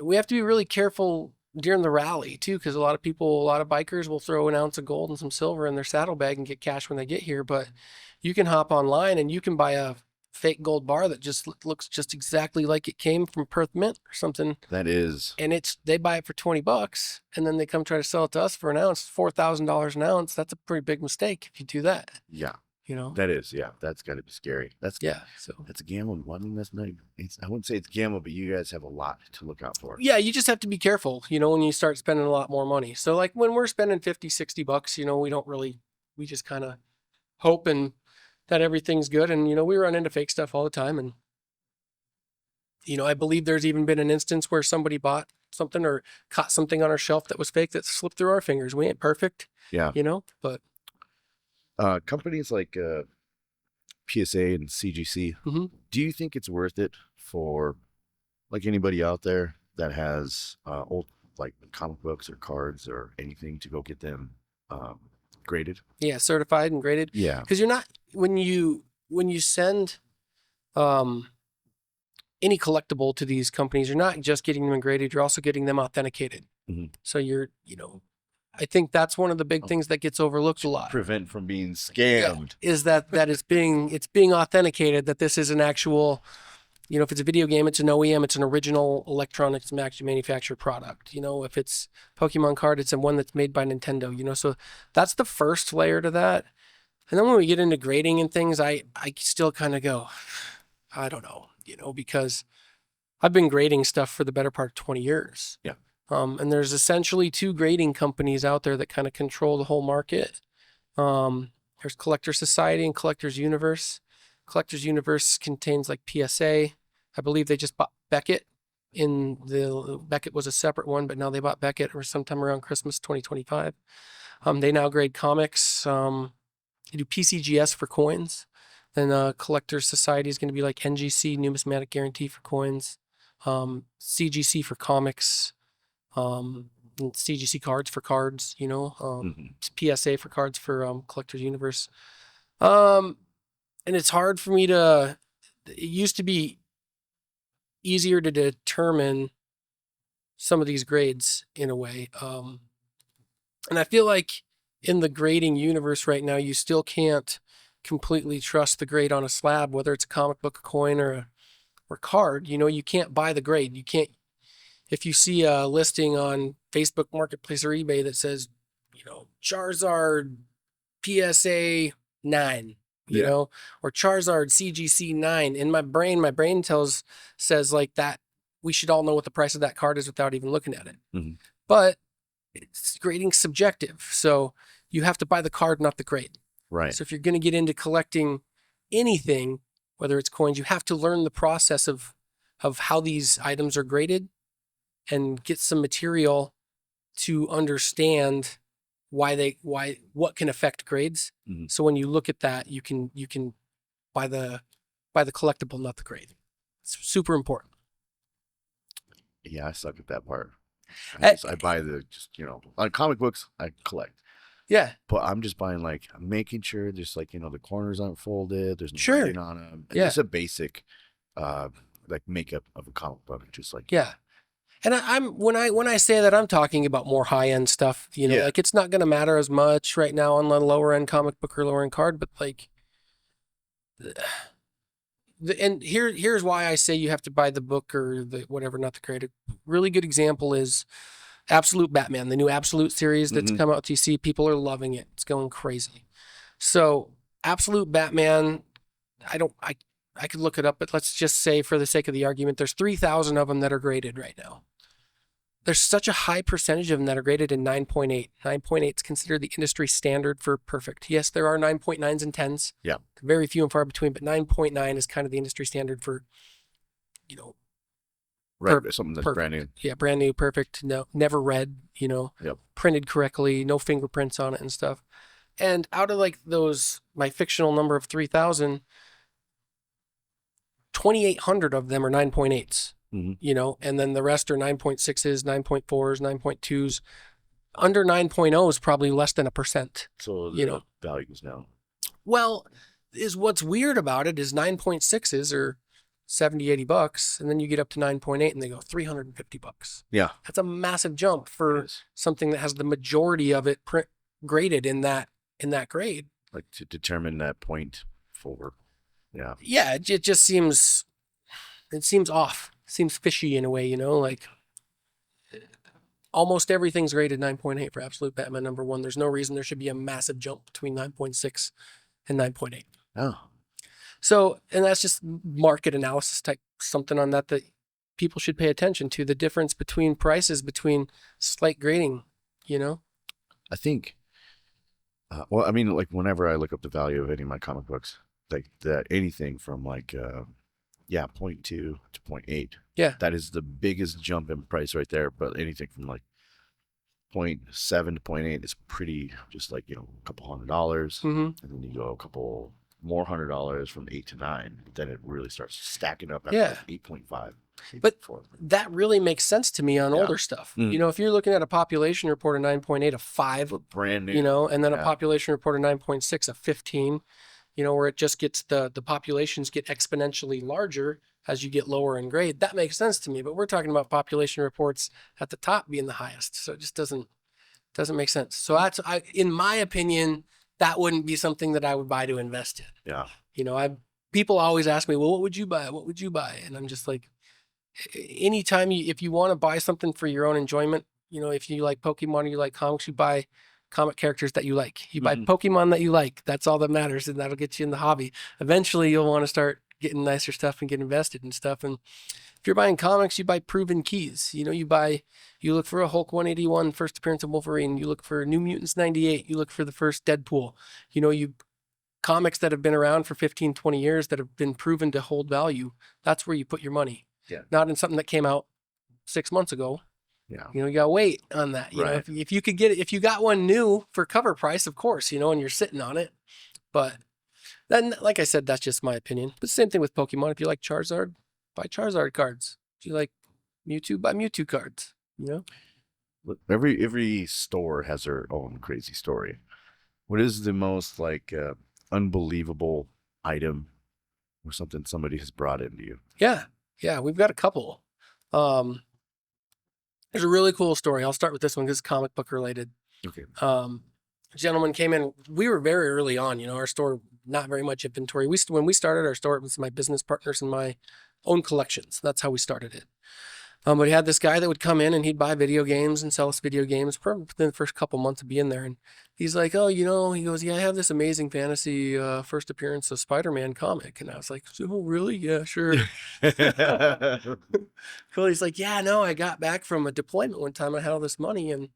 we have to be really careful during the rally too, because a lot of bikers will throw an ounce of gold and some silver in their saddlebag and get cash when they get here. But you can hop online and you can buy a fake gold bar that just looks just exactly like it came from Perth Mint or something. That is. And they buy it for $20 and then they come try to sell it to us for an ounce, $4,000 an ounce. That's a pretty big mistake if you do that. Yeah. You know? That is, yeah. That's got to be scary. That's a gamble. Well, I mean, that's not. I wouldn't say it's gamble, but you guys have a lot to look out for. Yeah, you just have to be careful, when you start spending a lot more money. So like when we're spending $50-$60, we just kind of hoping that everything's good. And, we run into fake stuff all the time. And, I believe there's even been an instance where somebody bought something or caught something on our shelf that was fake that slipped through our fingers. We ain't perfect, Yeah. But companies like PSA and CGC, do you think it's worth it for like anybody out there that has old like comic books or cards or anything to go get them graded? Yeah, certified and graded. Yeah. Because you're not, when you send any collectible to these companies, you're not just getting them graded, you're also getting them authenticated. So you're, I think that's one of the big things that gets overlooked a lot. Prevent from being scammed. Is that it's being authenticated, that this is an actual, if it's a video game, it's an OEM, it's an original electronics manufactured product. If it's Pokemon card, it's one that's made by Nintendo, so that's the first layer to that. And then when we get into grading and things, I still kind of go, I don't know, because I've been grading stuff for the better part of 20 years. Yeah. And there's essentially two grading companies out there that kind of control the whole market. There's Collector Society and Collector's Universe. Collector's Universe contains like PSA. I believe they just bought Beckett. Beckett was a separate one, but now they bought Beckett or sometime around Christmas 2025. They now grade comics. They do PCGS for coins. Then Collector's Society is going to be like NGC, Numismatic Guarantee for coins. CGC for comics. CGC cards for cards, PSA for cards for Collector's Universe. And it's hard for me it used to be easier to determine some of these grades in a way. And I feel like in the grading universe right now, you still can't completely trust the grade on a slab, whether it's a comic book, a coin, or card. You can't buy the grade. You can't. If you see a listing on Facebook Marketplace or eBay that says, Charizard PSA 9, or Charizard CGC 9, in my brain says like that, we should all know what the price of that card is without even looking at it. But it's grading subjective. So you have to buy the card, not the grade. Right. So if you're going to get into collecting anything, whether it's coins, you have to learn the process of how these items are graded and get some material to understand what can affect grades. So when you look at that, you can buy the collectible, not the grade. It's super important. Yeah, I suck at that part. I buy on comic books I collect. Yeah. But I'm just buying I'm making sure there's the corners aren't folded, there's no writing on them. And just a basic makeup of a comic book, just yeah. And when I say that, I'm talking about more high end stuff. It's not going to matter as much right now on the lower end comic book or lower end card, but and here's why I say you have to buy the book or the whatever, not the grade. A really good example is Absolute Batman, the new Absolute series that's come out to see. People are loving it. It's going crazy. So Absolute Batman, I could look it up, but let's just say for the sake of the argument, there's 3,000 of them that are graded right now. there's such a high percentage of them that are graded in 9.8. 9.8 is considered the industry standard for perfect. Yes, there are 9.9s and 10s. Yeah. Very few and far between, but 9.9 is kind of the industry standard for, Right. Something that's perfect. brand new. Yeah, brand new, perfect, no, never read, Yep. printed correctly, no fingerprints on it and stuff. And out of like those, my fictional number of 3,000, 2,800 of them are 9.8s, and then the rest are 9.6s, 9.4s, 9.2s. Under 9.0 is probably less than 1%. So the values now. Well, is what's weird about it is 9.6s are $70-$80, and then you get up to 9.8 and they go $350. Yeah. That's a massive jump for something that has the majority of it graded in that grade. Like to determine that point for, yeah. Yeah, it just seems off. Seems fishy in a way, like almost everything's graded 9.8 for Absolute Batman #1. There's no reason there should be a massive jump between 9.6 and 9.8. Oh. So, and that's just market analysis type something on that people should pay attention to, the difference between prices between slight grading, I think, well, I mean, like whenever I look up the value of any of my comic books, like anything from like, 0.2 to 0.8. Yeah. That is the biggest jump in price right there. But anything from like 0.7 to 0.8 is pretty, just like, a couple $100. Mm-hmm. And then you go a couple more $100 from 8 to 9. Then it really starts stacking up at Yeah. 8.5. But that really makes sense to me on older stuff. If you're looking at a population report of 9.8, a 5, brand new, and then a population report of 9.6, a 15, where it just gets the populations get exponentially larger as you get lower in grade. That makes sense to me. But we're talking about population reports at the top being the highest. So it just doesn't make sense. So that's, in my opinion, that wouldn't be something that I would buy to invest in. Yeah. People always ask me, well, what would you buy? What would you buy? And I'm just like, anytime if you want to buy something for your own enjoyment, if you like Pokemon or you like comics, you buy comic characters that you like. You buy Pokemon that you like. That's all that matters, and that'll get you in the hobby. Eventually, you'll want to start getting nicer stuff and get invested in stuff. And if you're buying comics, you buy proven keys. You look for a Hulk 181 first appearance of Wolverine. You look for New Mutants 98. You look for the first Deadpool. Comics that have been around for 15, 20 years that have been proven to hold value. That's where you put your money. Yeah. Not in something that came out 6 months ago. Yeah. You gotta wait on that. Right. If you could get it, if you got one new for cover price, of course, and you're sitting on it. But then, like I said, that's just my opinion. But same thing with Pokemon. If you like Charizard, buy Charizard cards. If you like Mewtwo, buy Mewtwo cards. Every store has their own crazy story. What is the most unbelievable item or something somebody has brought into you? Yeah, we've got a couple. There's a really cool story. I'll start with this one because it's comic book related. Okay. A gentleman came in. We were very early on, our store, not very much inventory. When we started our store, it was my business partners and my own collections. That's how we started it. But he had this guy that would come in and he'd buy video games and sell us video games within the first couple months of being there. And he's like, oh, he goes, yeah, I have this Amazing Fantasy first appearance of Spider-Man comic. And I was like, oh, really? Yeah, sure. Cool. He's like, yeah, no, I got back from a deployment one time. I had all this money and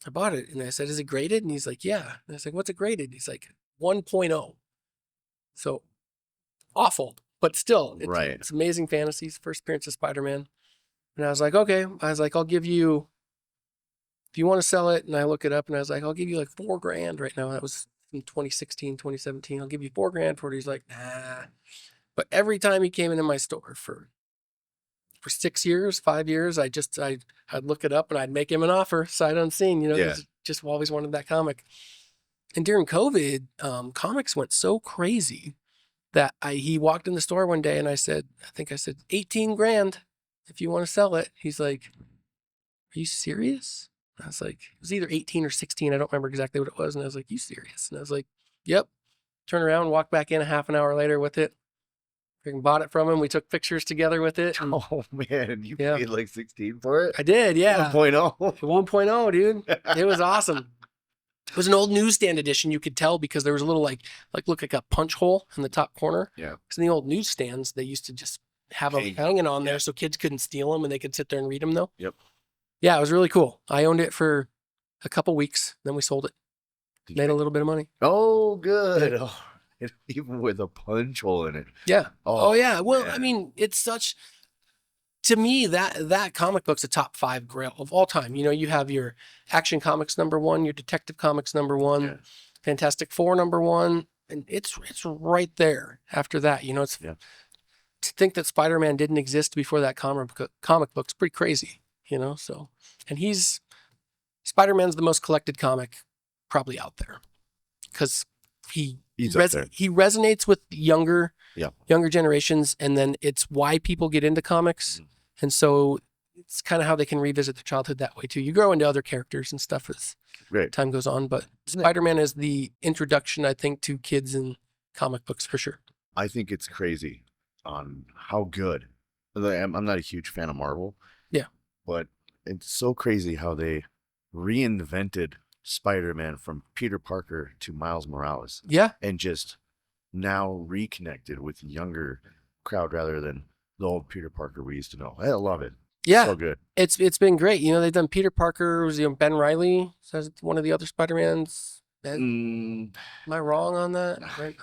I bought it. And I said, is it graded? And he's like, yeah. And I was like, what's it graded? He's like, 1.0. So awful, but still, it's Amazing Fantasies, first appearance of Spider-Man. And I was like, okay. I'll give you, if you want to sell it, and I look it up, and I was like, I'll give you like $4,000 right now. That was in 2016, 2017. I'll give you $4,000 for it. He's like, nah. But every time he came into my store for 6 years, 5 years, I'd look it up and I'd make him an offer, sight unseen, just always wanted that comic. And during COVID, comics went so crazy that he walked in the store one day and I said, $18,000 if you want to sell it. He's like, are you serious? I was like, it was either 18 or 16. I don't remember exactly what it was. And I was like, you serious? And I was like, yep. Turn around, walk back in a half an hour later with it. Freaking bought it from him. We took pictures together with it. And, oh man, you paid like 16 for it? I did, yeah. 1.0. 1.0, dude. It was awesome. It was an old newsstand edition. You could tell because there was a little look like a punch hole in the top corner. Yeah. Because in the old newsstands, they used to just have them hanging on there so kids couldn't steal them and they could sit there and read them though. Yep. Yeah, it was really cool. I owned it for a couple weeks, then we sold it. Did Made you- a little bit of money. Oh, good. Oh, even with a punch hole in it. Yeah. Oh, yeah. Well, man. I mean, it's such, to me, that comic book's a top 5 grail of all time. You know, you have your Action Comics #1, your Detective Comics #1, Yeah. Fantastic Four #1, and it's right there after that. You know, it's Yeah. to think that Spider-Man didn't exist before that comic book's pretty crazy, you know? So, and Spider-Man's the most collected comic probably out there because He's up there. he resonates with younger Yeah. generations, and then it's why people get into comics. And so it's kind of how they can revisit their childhood that way too. You grow into other characters and stuff as Right. time goes on, but Isn't it- Spider-Man is the introduction, I think, to kids in comic books for sure. I think it's crazy on how good. I'm not a huge fan of Marvel. Yeah. But it's so crazy how they reinvented Spider-Man from Peter Parker to Miles Morales Yeah. and just now reconnected with younger crowd rather than the old Peter Parker we used to know. I love it. Yeah. So good. It's been great. You know, they've done Peter Parker, was Ben Riley, says one of the other Spider-Mans. Ben, am I wrong on that? Right?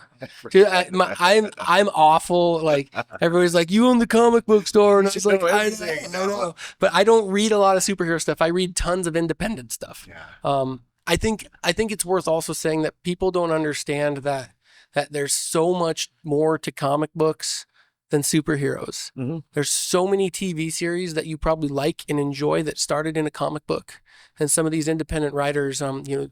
Dude, I'm awful. Like everybody's like, you own the comic book store, and I was like, I know. But I don't read a lot of superhero stuff. I read tons of independent stuff. Yeah. I think it's worth also saying that people don't understand that there's so much more to comic books than superheroes. Mhm. There's so many TV series that you probably like and enjoy that started in a comic book, and some of these independent writers, you know,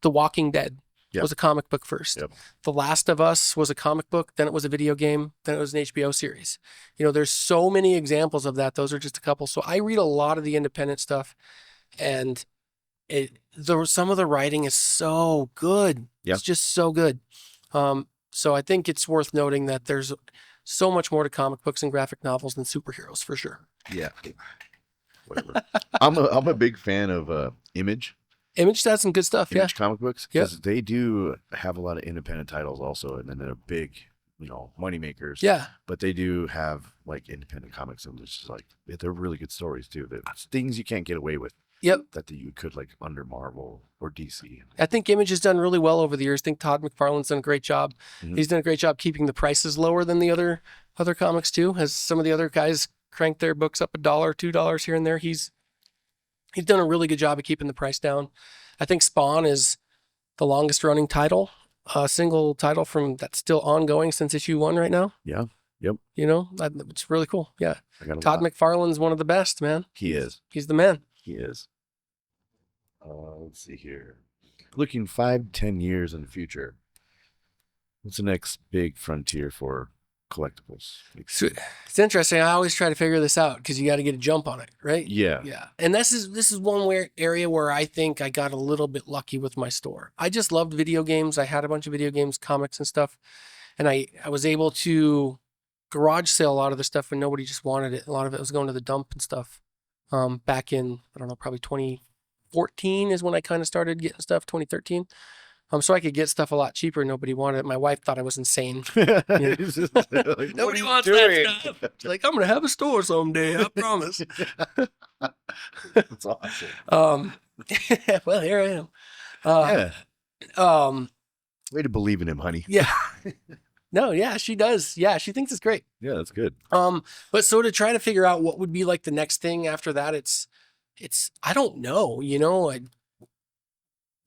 The Walking Dead Yep. was a comic book first. Yep. The Last of Us was a comic book, then it was a video game, then it was an HBO series. You know, there's so many examples of that. Those are just a couple. So I read a lot of the independent stuff, and some of the writing is so good. Yep. It's just so good. So I think it's worth noting that there's so much more to comic books and graphic novels than superheroes for sure. Yeah. Whatever. I'm a big fan of Image. Image has some good stuff. Image comic books, Yeah. because they do have a lot of independent titles also, and then they're big, you know, money makers. Yeah. But they do have like independent comics, and it's just like they're really good stories too. It's things you can't get away with. Yep. That you could like under Marvel or DC. I think Image has done really well over the years. I think Todd McFarlane's done a great job. Mhm. He's done a great job keeping the prices lower than the other comics too. As some of the other guys crank their books up $1, $2 here and there, he's done a really good job of keeping the price down. I think Spawn is the longest running title, single title from that's still ongoing since issue 1 right now. Yeah. Yep. You know, it's really cool. Yeah. I got a Todd lot. McFarlane's one of the best, man. He is. He's the man. He is. Let's see here. Looking 5-10 years in the future. What's the next big frontier for collectibles? It's interesting. I always try to figure this out because you got to get a jump on it, right? Yeah. Yeah. And this is one area where I think I got a little bit lucky with my store. I just loved video games. I had a bunch of video games, comics and stuff. And I was able to garage sale a lot of the stuff when nobody just wanted it. A lot of it was going to the dump and stuff. Back in, I don't know, probably 2014 is when I kind of started getting stuff, 2013. So I could get stuff a lot cheaper. Nobody wanted it. My wife thought I was insane. It's just like, what Nobody are you wants doing? that stuff. She's like, I'm going to have a store someday. I promise. That's awesome. Well, here I am. Yeah. Um, Way to believe in him, honey. yeah. No, yeah, she does. Yeah, she thinks it's great. Yeah, that's good. But so to try to figure out what would be like the next thing after that, it's I don't know, you know,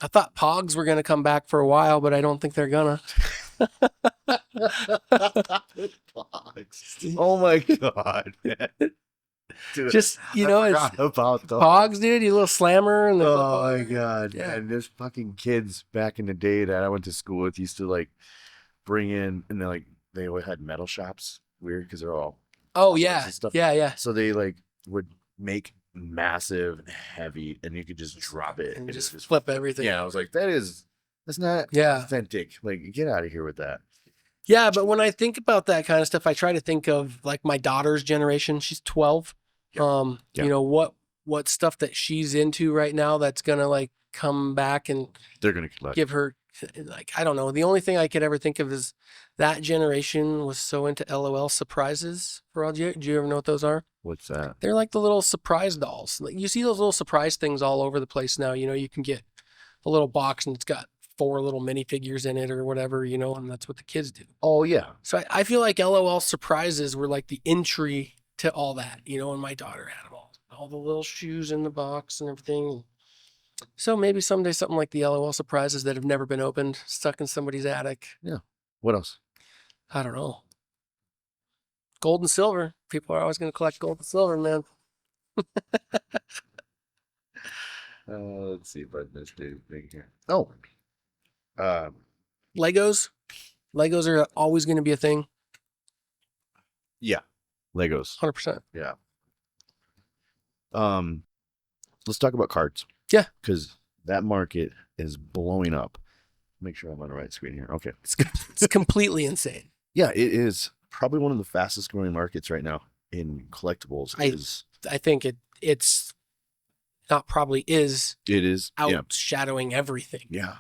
I thought Pogs were going to come back for a while, but I don't think they're gonna. Oh my god. Dude, Just, you know, I it's forgot about those. Pogs, dude, you little slammer. And Oh my god. Yeah. And there's fucking kids back in the day that I went to school with used to like bring in, and they always had metal shops. Weird, because they're all Oh, sorts yeah. of stuff. Yeah, yeah. so they like would make massive and heavy, and you could just drop it And it's just flip everything. Yeah, I was like, that's not Yeah. authentic. Like, get out of here with that. Yeah, but when I think about that kind of stuff, I try to think of like my daughter's generation. She's 12. Yeah. You know, what stuff that she's into right now that's gonna like come back and They're gonna collect. give her, like, I don't know. The only thing I could ever think of is that generation was so into LOL surprises for all. Do you ever know what those are? What's that? They're like the little surprise dolls. Like, you see those little surprise things all over the place now. You can get a little box and it's got 4 little minifigures in it or whatever, and that's what the kids do. Oh yeah. So I feel like LOL surprises were like the entry to all that, and my daughter had them all the little shoes in the box and everything. So maybe someday something like the LOL surprises that have never been opened, stuck in somebody's attic. Yeah. What else? I don't know. Gold and silver. People are always going to collect gold and silver, man. Let's see if I missed anything here. Oh. Legos. Legos are always going to be a thing. Yeah. Legos. 100%. Yeah. Let's talk about cards. Yeah. Because that market is blowing up. Make sure I'm on the right screen here. Okay. It's completely insane. Yeah, it is probably one of the fastest growing markets right now in collectibles. I think it's not probably is. It is outshadowing everything. Yeah.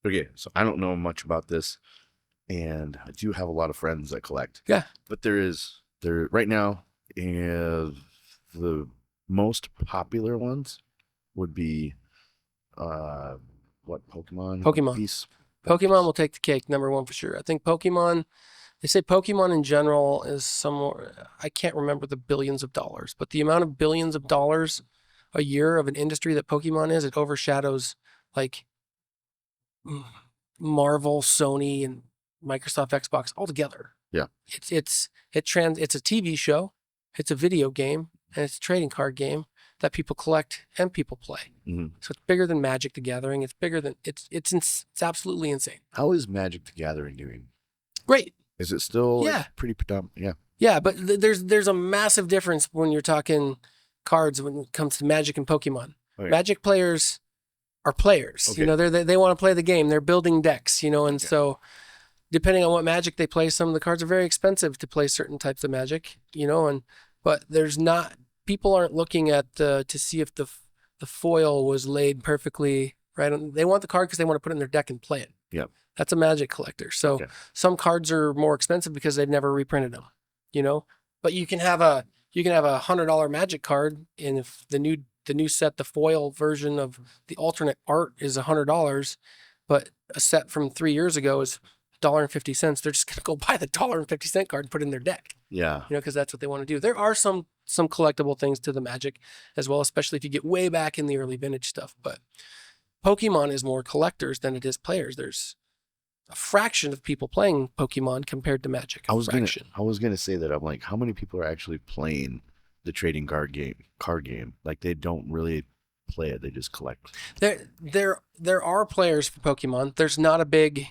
Okay, so I don't know much about this, and I do have a lot of friends that collect. Yeah. But there right now, the most popular ones would be what Pokemon? Pokemon will take the cake, number one for sure. I think Pokemon, they say Pokemon in general is somewhere, I can't remember the billions of dollars, but the amount of billions of dollars a year of an industry that Pokemon is, it overshadows like Marvel, Sony, and Microsoft, Xbox altogether. Yeah. It's a TV show, it's a video game, and it's a trading card game that people collect and people play. Mm-hmm. So it's bigger than Magic the Gathering. It's bigger than it's absolutely insane. How is Magic the Gathering doing? Great. Is it still pretty predominant? Yeah. Yeah, but there's a massive difference when you're talking cards when it comes to Magic and Pokemon. Okay. Magic players are players. Okay. They want to play the game. They're building decks, and so depending on what Magic they play, some of the cards are very expensive to play certain types of Magic, but there's not, people aren't looking at to see if the foil was laid perfectly right. They want the card because they want to put it in their deck and play it. Yeah. That's a Magic collector. So some cards are more expensive because they've never reprinted them, but you can have a $100 Magic card, and if the new set, the foil version of the alternate art is $100, but a set from 3 years ago is $1.50. They're just gonna go buy the $1.50 card and put it in their deck. Yeah, because that's what they want to do. There are some collectible things to the Magic as well, especially if you get way back in the early vintage stuff. But Pokemon is more collectors than it is players. There's a fraction of people playing Pokemon compared to Magic. I was gonna say that. I'm like, how many people are actually playing the trading card game? Like, they don't really play it; they just collect. There are players for Pokemon. There's not a big.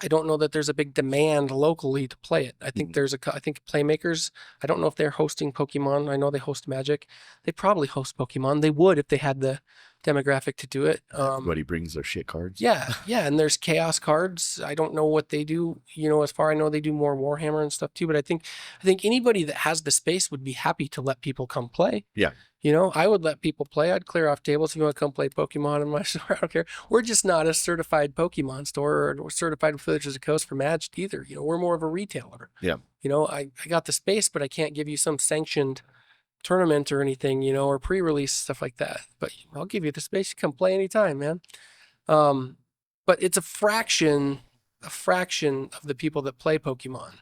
I don't know that there's a big demand locally to play it. I think I think Playmakers. I don't know if they're hosting Pokemon. I know they host Magic. They probably host Pokemon. They would if they had the demographic to do it. Everybody brings their shit cards. Yeah, and there's Chaos cards. I don't know what they do. As far as I know, they do more Warhammer and stuff too. But I think anybody that has the space would be happy to let people come play. Yeah. I would let people play. I'd clear off tables if you want to come play Pokemon in my store. I don't care. We're just not a certified Pokemon store or certified with Wizards of the Coast for Magic either. We're more of a retailer. Yeah. I got the space, but I can't give you some sanctioned tournament or anything, or pre-release stuff like that. But I'll give you the space. You come play anytime, man. But it's a fraction of the people that play Pokemon.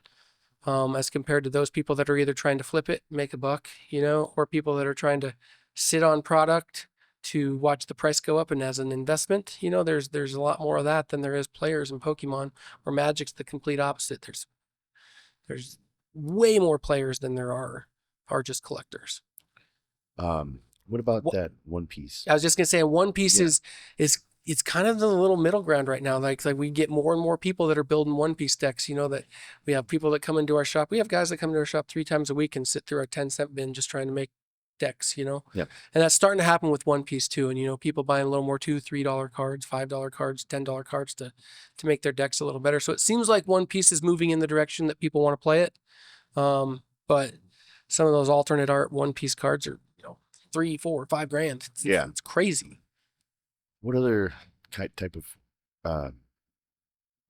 As compared to those people that are either trying to flip it, make a buck, or people that are trying to sit on product to watch the price go up and as an investment. There's a lot more of that than there is players in Pokemon, or Magic's the complete opposite. There's way more players than there are just collectors. What about that One Piece? I was just gonna say One Piece is it's kind of the little middle ground right now. Like we get more and more people that are building One Piece decks. That we have people that come into our shop. We have guys that come to our shop 3 times a week and sit through our 10-cent bin just trying to make decks. Yeah. And that's starting to happen with One Piece too. And people buying a little more $2, $3 cards, $5 cards, $10 cards to make their decks a little better. So it seems like One Piece is moving in the direction that people want to play it. But some of those alternate art One Piece cards are $3, $4, $5 grand. It's crazy. What other type of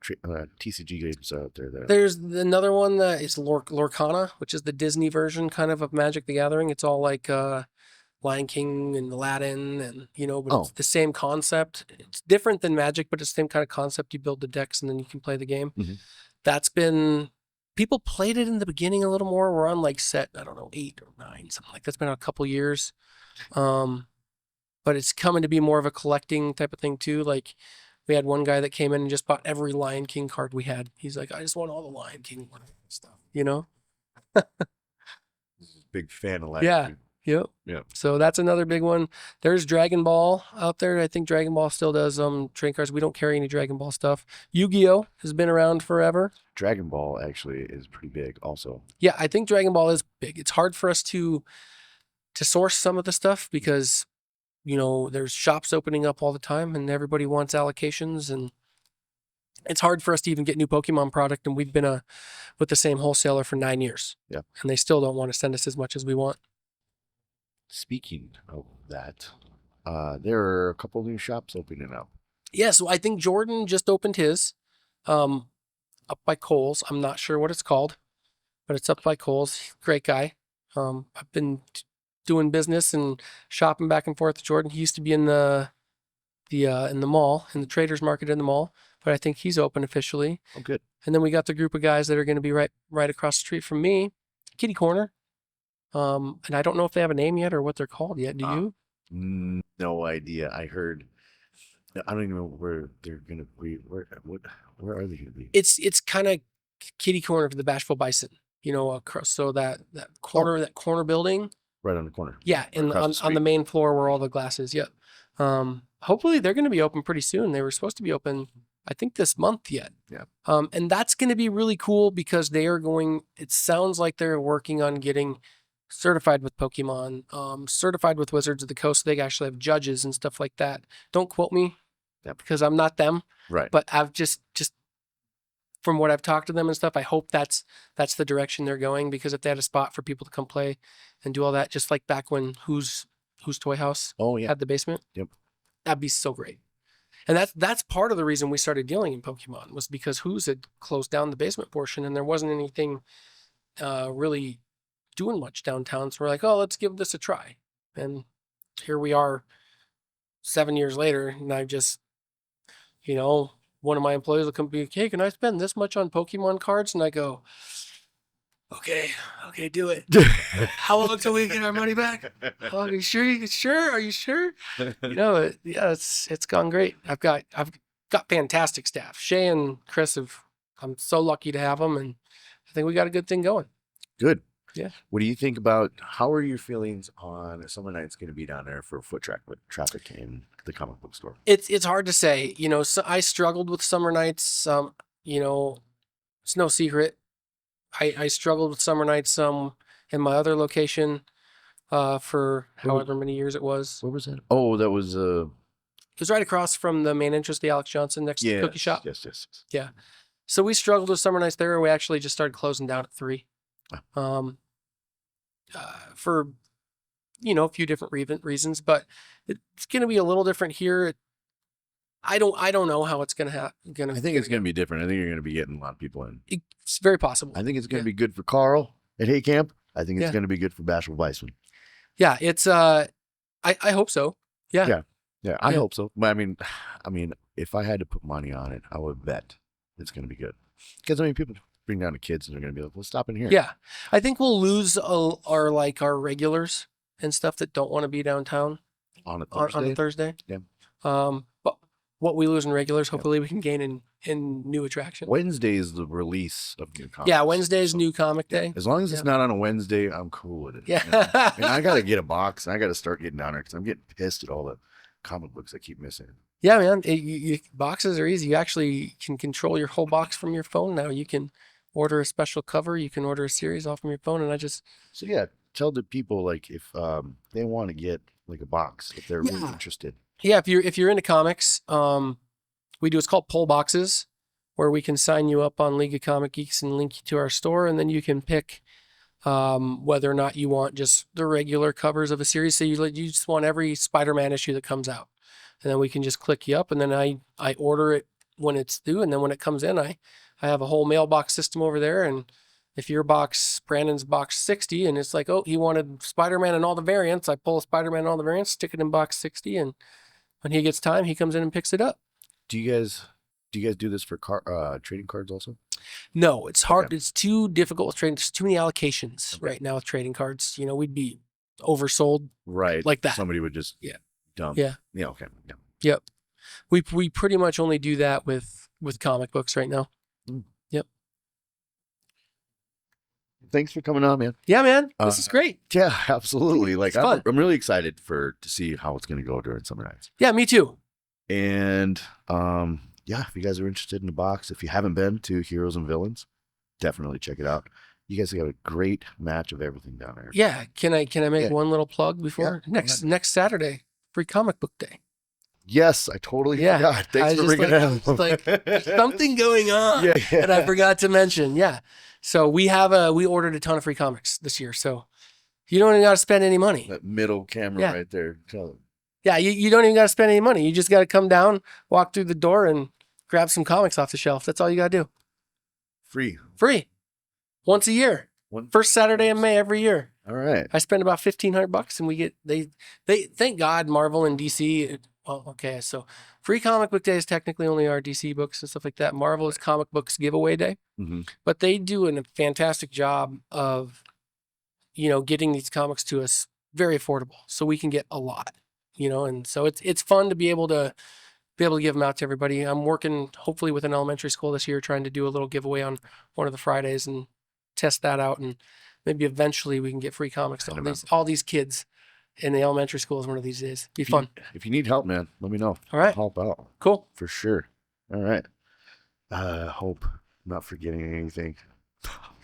TCG games out there that There's another one that is Lorcana, which is the Disney version kind of Magic the Gathering. It's all like Lion King and Aladdin, and but it's the same concept. It's different than Magic, but it's the same kind of concept. You build the decks and then you can play the game. Mhm. That's been people played it in the beginning a little more. We're on like set, I don't know, 8 or 9, something like that's been a couple years. But it's coming to be more of a collecting type of thing too. Like we had one guy that came in and just bought every Lion King card we had. He's like, I just want all the Lion King stuff, big fan of Lion Yeah. King. Yep. Yeah. So that's another big one. There's Dragon Ball out there. I think Dragon Ball still does trading cards. We don't carry any Dragon Ball stuff. Yu-Gi-Oh has been around forever. Dragon Ball actually is pretty big also. Yeah, I think Dragon Ball is big. It's hard for us to source some of the stuff because there's shops opening up all the time and everybody wants allocations, and it's hard for us to even get new Pokemon product, and we've been with the same wholesaler for 9 years. Yeah. And they still don't want to send us as much as we want. Speaking of that, there are a couple new shops opening up. Yeah, so I think Jordan just opened his up by Kohl's. I'm not sure what it's called, but it's up by Kohl's. Great guy. I've been doing business and shopping back and forth with Jordan. He used to be in the mall, in the traders market in the mall, but I think he's open officially. Oh, good. And then we got the group of guys that are going to be right across the street from me, Kitty Corner. And I don't know if they have a name yet or what they're called yet. Do you? No idea. I heard. I don't even know where they're gonna be. Where are they gonna be? It's kind of Kitty Corner for the Bashful Bison. So that corner building. Right on the corner. Yeah, on the main floor where all the glass is. Yep. Hopefully they're going to be open pretty soon. They were supposed to be open, I think, this month yet. Yeah. And that's going to be really cool because it sounds like they're working on getting certified with Pokemon, certified with Wizards of the Coast. So they actually have judges and stuff like that. Don't quote me because I'm not them. Right. But I've just from what I've talked to them and stuff, I hope that's the direction they're going, because if they had a spot for people to come play and do all that, just like back when Who's Toy House had the basement. Yep. That'd be so great. And that's part of the reason we started dealing in Pokemon, was because Who's had closed down the basement portion and there wasn't anything really doing much downtown. So we're like, oh, let's give this a try. And here we are 7 years later, and I just, one of my employees will come be like, hey, can I spend this much on Pokemon cards? And I go, okay, do it. How long till we get our money back? Oh, are you sure? Are you sure? It's gone great. I've got fantastic staff. Shay and Chris I'm so lucky to have them, and I think we got a good thing going. Good. Yeah. What do you think about, how are your feelings on Summer Night's going to be down there for foot traffic in the comic book store? It's hard to say. So I struggled with Summer Nights. It's no secret. I struggled with Summer Nights in my other location for however many years it was. Where was that? Oh, that was It was right across from the main entrance, the Alex Johnson, next to the cookie shop. Yes. Yeah. So we struggled with Summer Nights there, and we actually just started closing down at 3. For a few different reasons, but it's going to be a little different here. I don't know how it's going to happen. I think it's going to be different. I think you're going to be getting a lot of people in. It's very possible. I think it's going to be good for Carl at Hay Camp. I think it's going to be good for Bashful Bison. Yeah, it's I hope so. Yeah, I hope so. But I mean, if I had to put money on it, I would bet it's going to be good, because people bring down the kids and they're going to be like, let's stop in here. Yeah, I think we'll lose our regulars and stuff that don't want to be downtown on a Thursday. Yeah. But what we lose in regulars, hopefully we can gain in new attractions. Wednesday is the release of new comics. Yeah, Wednesday is new comic day. As long as it's not on a Wednesday, I'm cool with it. Yeah. I got to get a box, and I got to start getting down there because I'm getting pissed at all the comic books I keep missing. Yeah, man. Boxes are easy. You actually can control your whole box from your phone now. You can order a special cover. You can order a series off from your phone, and So yeah, tell the people, like, if they want to get like a box, if they're really interested. Yeah, if you're into comics, it's called Pull Boxes, where we can sign you up on League of Comic Geeks and link you to our store, and then you can pick whether or not you want just the regular covers of a series. So you just want every Spider-Man issue that comes out, and then we can just click you up, and then I order it when it's due, and then when it comes in, I have a whole mailbox system over there, and if your box, Brandon's box 60, and it's like, oh, he wanted Spider-Man and all the variants, I pull Spider-Man and all the variants, stick it in box 60, and when he gets time, he comes in and picks it up. Do you guys do this for trading cards also? No, it's hard. Okay. It's too difficult with trading. There's too many allocations right now with trading cards. You know, we'd be oversold Right. like that. Somebody would just dump. Yeah. Yeah. Okay. Yeah. Yep. We pretty much only do that with comic books right now. Mm. Yep. Thanks for coming on, man. Yeah, man. This is great. Yeah, absolutely. Like It's fun. I'm really excited to see how it's going to go during summer nights. Yeah, me too. And yeah, if you guys are interested in the box, if you haven't been to Heroes and Villains, definitely check it out. You guys got a great match of everything down there. Yeah. Can I make one little plug before next Saturday, free comic book day? Yes, I totally forgot. Thanks for bringing it up. Like, there's something going on that I forgot to mention. Yeah. So we ordered a ton of free comics this year. So you don't even got to spend any money. That middle camera right there. Yeah, you don't even got to spend any money. You just got to come down, walk through the door, and grab some comics off the shelf. That's all you got to do. Free. Once a year. First Saturday in May every year. All right. I spend about $1,500 and we get they thank God Marvel and DC. Well, okay, so free comic book day is technically only our DC books and stuff like that. Marvel is comic books giveaway day, but they do a fantastic job of, getting these comics to us very affordable, so we can get a lot, and so it's fun to be able to give them out to everybody. I'm working hopefully with an elementary school this year, trying to do a little giveaway on one of the Fridays and test that out, and maybe eventually we can get free comics to all these kids in the elementary schools one of these days. Be fun. If you need help, man, let me know. All right. I'll help out. Cool. For sure. All right. Hope I'm not forgetting anything.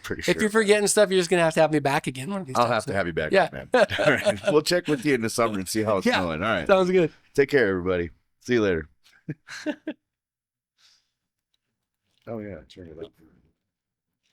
Pretty sure. If you're forgetting stuff, you're just going to have me back again one of these times. I'll have to have you back, Yeah. man. All right. We'll check with you in the summer and see how it's going. All right. Sounds good. Take care, everybody. See you later. Oh, yeah. Turn it up.